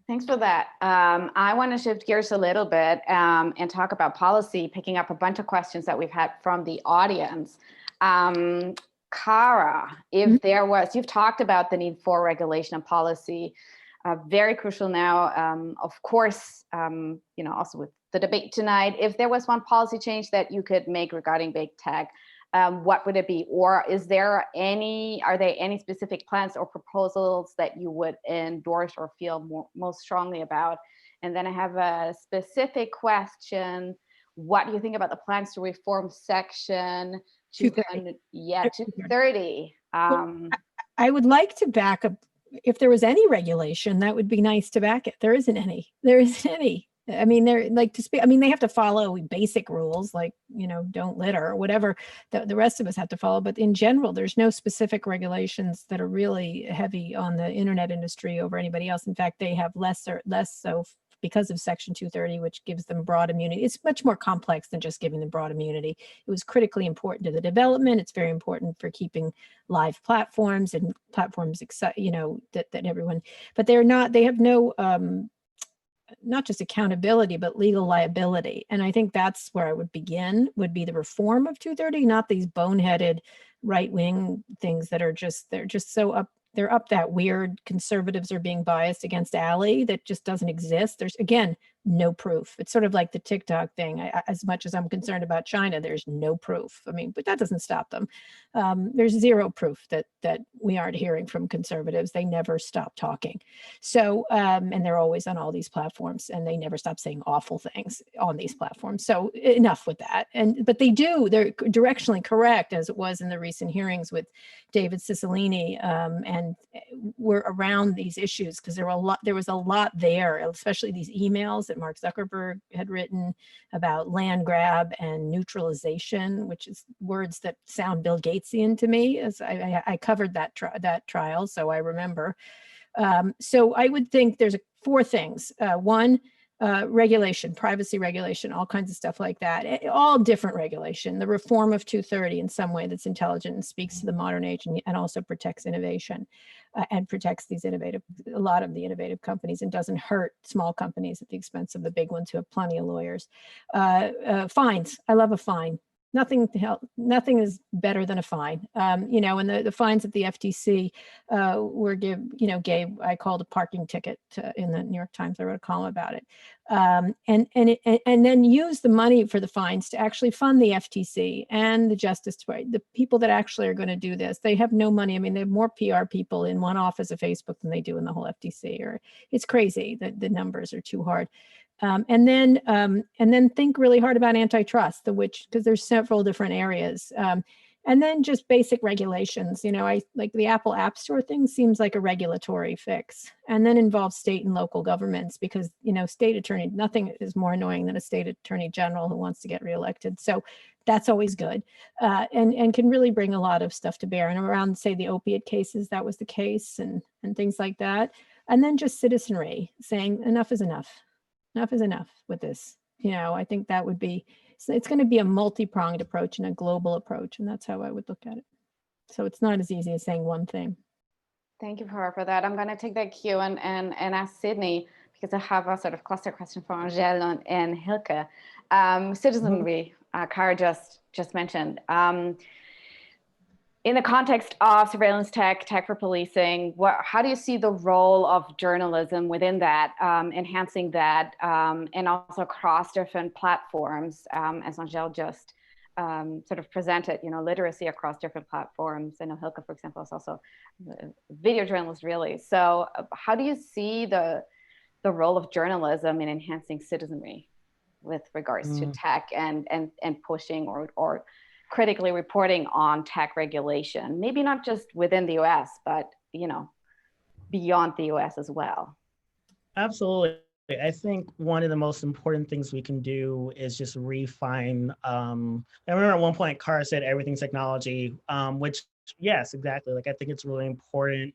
A: Thanks for that. I want to shift gears a little bit and talk about policy, picking up a bunch of questions that we've had from the audience. Kara, if there was, you've talked about the need for regulation and policy, very crucial now, of course, also with the debate tonight. If there was one policy change that you could make regarding big tech, what would it be? Or are there any specific plans or proposals that you would endorse or feel most strongly about? And then I have a specific question. What do you think about the plans to reform Section 230? Yeah, 230.
B: I would like to back up. If there was any regulation, that would be nice to back it. There isn't any. There isn't any. I mean, they're like to speak. I mean, they have to follow basic rules like, don't litter or whatever the rest of us have to follow. But in general, there's no specific regulations that are really heavy on the internet industry over anybody else. In fact, they have less so because of Section 230, which gives them broad immunity. It's much more complex than just giving them broad immunity. It was critically important to the development. It's very important for keeping live platforms and platforms, that everyone, but they have no, not just accountability, but legal liability. And I think that's where I would begin, would be the reform of 230, not these boneheaded right-wing things that are they're just so up. They're up that weird conservatives are being biased against Ali that just doesn't exist. There's, again, no proof. It's sort of like the TikTok thing. As much as I'm concerned about China, there's no proof. I mean, but that doesn't stop them. There's zero proof that we aren't hearing from conservatives. They never stop talking. So, and they're always on all these platforms and they never stop saying awful things on these platforms. So enough with that. But they're directionally correct, as it was in the recent hearings with David Cicilline, and we're around these issues because there was a lot there, especially these emails that Mark Zuckerberg had written about land grab and neutralization, which is words that sound Bill Gatesian to me, as I covered that trial, so I remember. So I would think there's four things. One, regulation, privacy regulation, all kinds of stuff like that, all different regulation, the reform of 230 in some way that's intelligent and speaks to the modern age and also protects innovation and protects a lot of the innovative companies and doesn't hurt small companies at the expense of the big ones who have plenty of lawyers. Fines, I love a fine. Nothing is better than a fine. And the fines at the FTC gave, I called a parking ticket in the New York Times. I wrote a column about it. And then use the money for the fines to actually fund the FTC and the Justice Department. The people that actually are going to do this, they have no money. I mean, they have more PR people in one office of Facebook than they do in the whole FTC. It's crazy that the numbers are too hard. And then think really hard about antitrust, because there's several different areas. And then just basic regulations. I like the Apple App Store thing seems like a regulatory fix, and then involve state and local governments because, state attorney, nothing is more annoying than a state attorney general who wants to get reelected. So that's always good, and can really bring a lot of stuff to bear. And around, say, the opiate cases, that was the case, and things like that. And then just citizenry saying enough is enough. Enough is enough with this. I think that would be, it's going to be a multi-pronged approach and a global approach. And that's how I would look at it. So it's not as easy as saying one thing.
A: Thank you for that. I'm going to take that cue and ask Sydney, because I have a sort of cluster question for Angèle and Hilke. Citizenry, Kara just mentioned. In the context of surveillance tech for policing, how do you see the role of journalism within that, enhancing that, and also across different platforms, as Angèle just sort of presented, literacy across different platforms. I know Hilke, for example, is also a video journalist, really. So how do you see the role of journalism in enhancing citizenry? with regards to
I: Mm.
A: tech and pushing or critically reporting on tech regulation, maybe not just within the US, but beyond the US as well?
I: Absolutely. I think one of the most important things we can do is just refine. I remember at one point, Cara said everything's technology, which, yes, exactly. Like, I think it's really important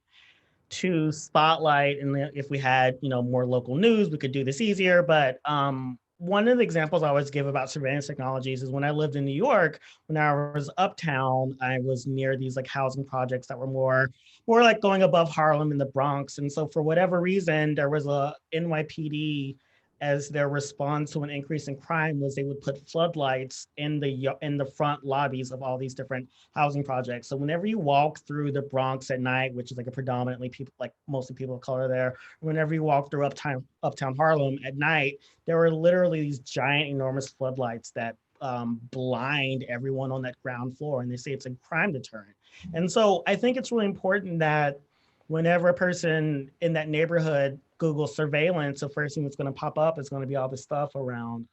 I: to spotlight, and if we had, more local news, we could do this easier. But one of the examples I always give about surveillance technologies is when I lived in New York, when I was uptown, I was near these like housing projects that were more like going above Harlem in the Bronx. And so for whatever reason, there was a NYPD as their response to an increase in crime was they would put floodlights in the front lobbies of all these different housing projects. So whenever you walk through the Bronx at night, which is like a predominantly people, like mostly people of color there, whenever you walk through uptown Harlem at night, there were literally these giant, enormous floodlights that blind everyone on that ground floor. And they say it's a crime deterrent. And so I think it's really important that whenever a person in that neighborhood Google surveillance, the first thing that's going to pop up is going to be all this stuff around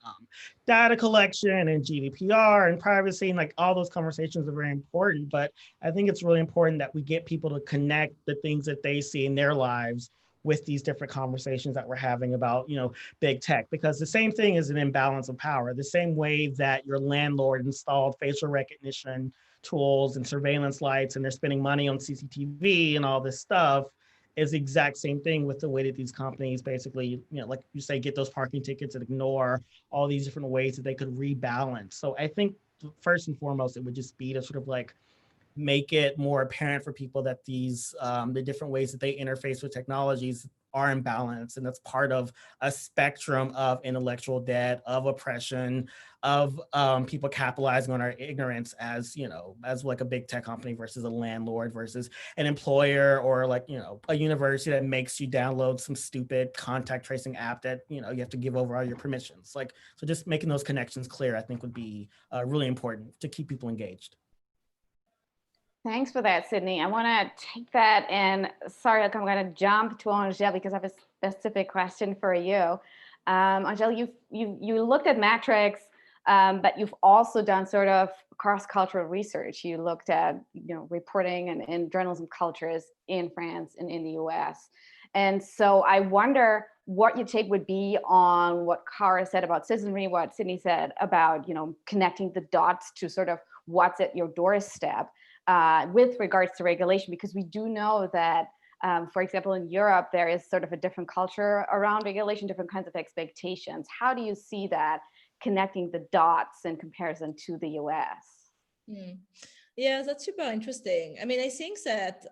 I: data collection and GDPR and privacy, and like all those conversations are very important. But I think it's really important that we get people to connect the things that they see in their lives with these different conversations that we're having about, big tech, because the same thing is an imbalance of power. The same way that your landlord installed facial recognition tools and surveillance lights, and they're spending money on CCTV and all this stuff, is the exact same thing with the way that these companies basically, like you say, get those parking tickets and ignore all these different ways that they could rebalance. So I think first and foremost, it would just be to sort of like make it more apparent for people that these, the different ways that they interface with technologies are imbalanced. And that's part of a spectrum of intellectual debt, of oppression, of people capitalizing on our ignorance as, as like a big tech company versus a landlord versus an employer, or like, a university that makes you download some stupid contact tracing app that, you have to give over all your permissions. Like, so just making those connections clear, I think would be really important to keep people engaged.
A: Thanks for that, Sydney. I want to take that, and sorry, I'm going to jump to Angèle because I have a specific question for you. Angèle, you looked at metrics, but you've also done sort of cross-cultural research. You looked at reporting and journalism cultures in France and in the US. And so I wonder what your take would be on what Cara said about citizenry, what Sydney said about connecting the dots to sort of what's at your doorstep. With regards to regulation, because we do know that, for example, in Europe, there is sort of a different culture around regulation, different kinds of expectations. How do you see that connecting the dots in comparison to the US?
J: Yeah, that's super interesting. I mean, I think that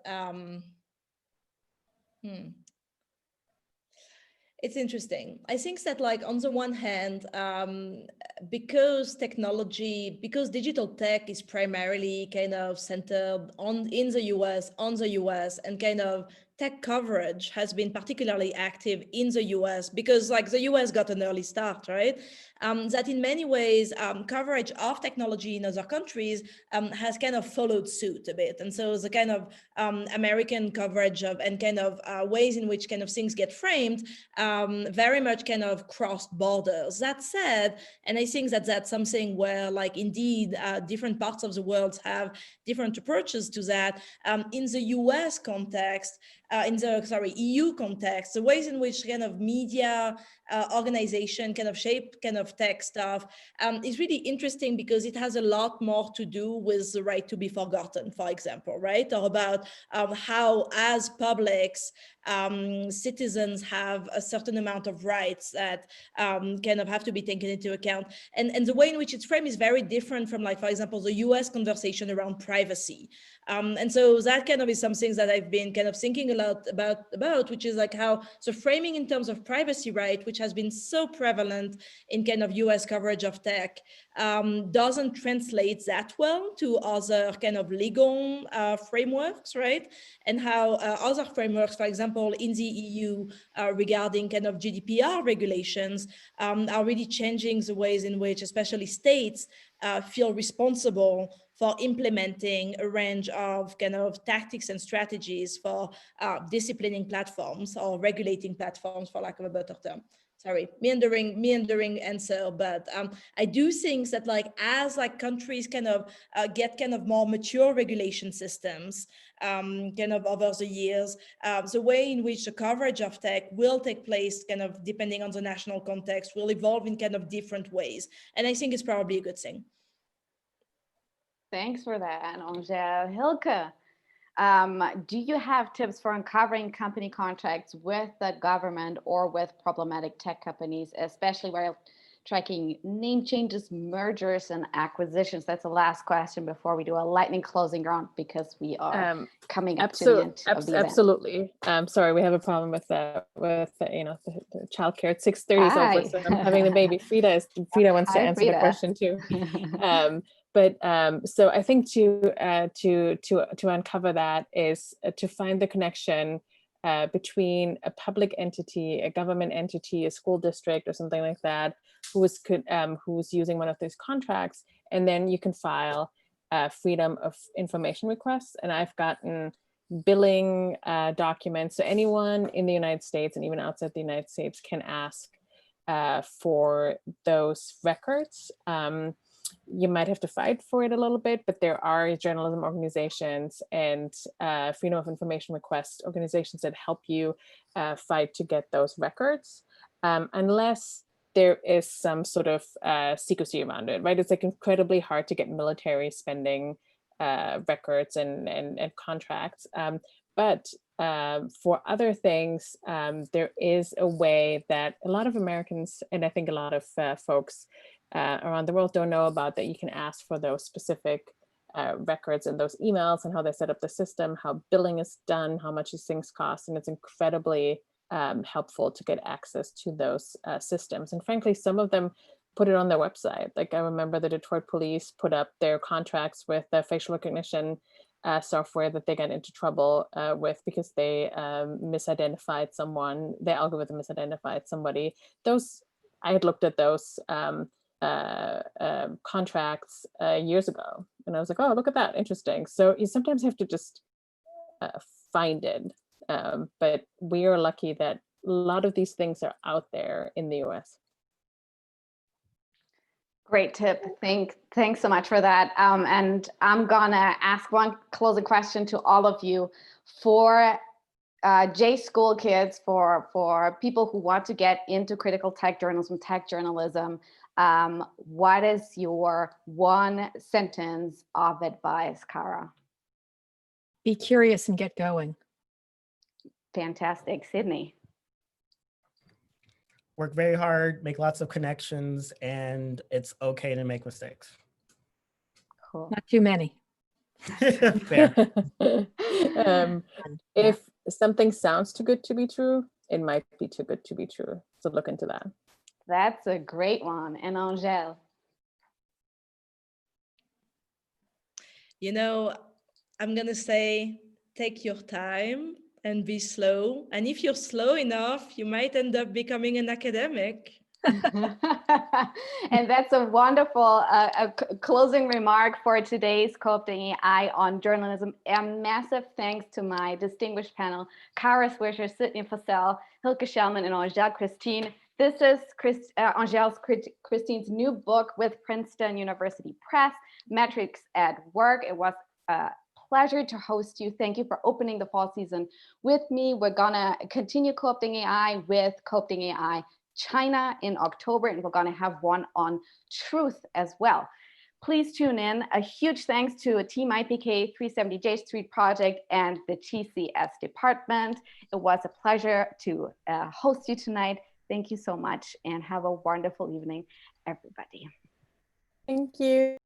J: it's interesting. I think that, like, on the one hand, because digital tech is primarily kind of centered in the US, and kind of tech coverage has been particularly active in the US because, like, the US got an early start, right? That in many ways, coverage of technology in other countries has kind of followed suit a bit. And so the kind of American coverage of and kind of ways in which kind of things get framed very much kind of crossed borders. That said, and I think that that's something where, like, indeed, different parts of the world have different approaches to that. In the US context, in the EU context, the ways in which kind of media organization kind of shape kind of tech stuff is really interesting because it has a lot more to do with the right to be forgotten, for example, right? Or about how, as publics, citizens have a certain amount of rights that kind of have to be taken into account. And the way in which it's framed is very different from, like, for example, the US conversation around privacy. And so that kind of is something that I've been kind of thinking a lot about, which is like how the framing in terms of privacy right, which has been so prevalent in kind of US coverage of tech, doesn't translate that well to other kind of legal frameworks, right? And how other frameworks, for example, in the EU regarding kind of GDPR regulations are really changing the ways in which especially states feel responsible for implementing a range of kind of tactics and strategies for disciplining platforms or regulating platforms, for lack of a better term. Sorry, meandering answer, but I do think that like as like countries kind of get kind of more mature regulation systems kind of over the years, the way in which the coverage of tech will take place kind of depending on the national context will evolve in kind of different ways. And I think it's probably a good thing.
A: Thanks for that, Angèle. Hilke, do you have tips for uncovering company contracts with the government or with problematic tech companies, especially while tracking name changes, mergers, and acquisitions? That's the last question before we do a lightning closing round, because we are coming up to the end of the event.
C: Absolutely. Sorry, we have a problem with the childcare at 6:30 is over, so I'm having the baby. Frida wants to answer the question too. So I think to uncover that is to find the connection between a public entity, a government entity, a school district, or something like that, who's using one of those contracts, and then you can file freedom of information requests. And I've gotten billing documents, so anyone in the United States and even outside the United States can ask for those records. You might have to fight for it a little bit, but there are journalism organizations and freedom of information request organizations that help you fight to get those records, unless there is some sort of secrecy around it, right? It's like incredibly hard to get military spending records and contracts. But for other things, there is a way that a lot of Americans, and I think a lot of folks around the world don't know about, that you can ask for those specific records and those emails and how they set up the system, how billing is done, how much these things cost. And it's incredibly helpful to get access to those systems. And frankly, some of them put it on their website. Like I remember the Detroit police put up their contracts with the facial recognition software that they got into trouble with because they misidentified someone, their algorithm misidentified somebody. Those, I had looked at those contracts years ago, and I was like, oh, look at that, interesting. So you sometimes have to just find it. But we are lucky that a lot of these things are out there in the US.
A: Great tip. Thanks so much for that. And I'm gonna ask one closing question to all of you. For J School kids, for people who want to get into critical tech journalism, what is your one sentence of advice, Kara?
B: Be curious and get going.
A: Fantastic. Sydney?
I: Work very hard, make lots of connections, and it's okay to make mistakes.
A: Cool.
B: Not too many.
I: Fair.
C: If something sounds too good to be true, it might be too good to be true. So look into that.
A: That's a great one. And Angèle?
J: You know, I'm going to say, take your time and be slow. And if you're slow enough, you might end up becoming an academic.
A: And that's a wonderful closing remark for today's Co-opting AI on journalism. A massive thanks to my distinguished panel, Kara Swisher, Sydney Fussell, Hilke Schellmann, and Angèle Christine. This is Angèle Christine's new book with Princeton University Press, Metrics at Work. It was a pleasure to host you. Thank you for opening the fall season with me. We're gonna continue Co-opting AI with Co-opting AI China in October, and we're gonna have one on truth as well. Please tune in. A huge thanks to Team IPK 370 J Street Project and the TCS department. It was a pleasure to host you tonight. Thank you so much and have a wonderful evening, everybody.
C: Thank you.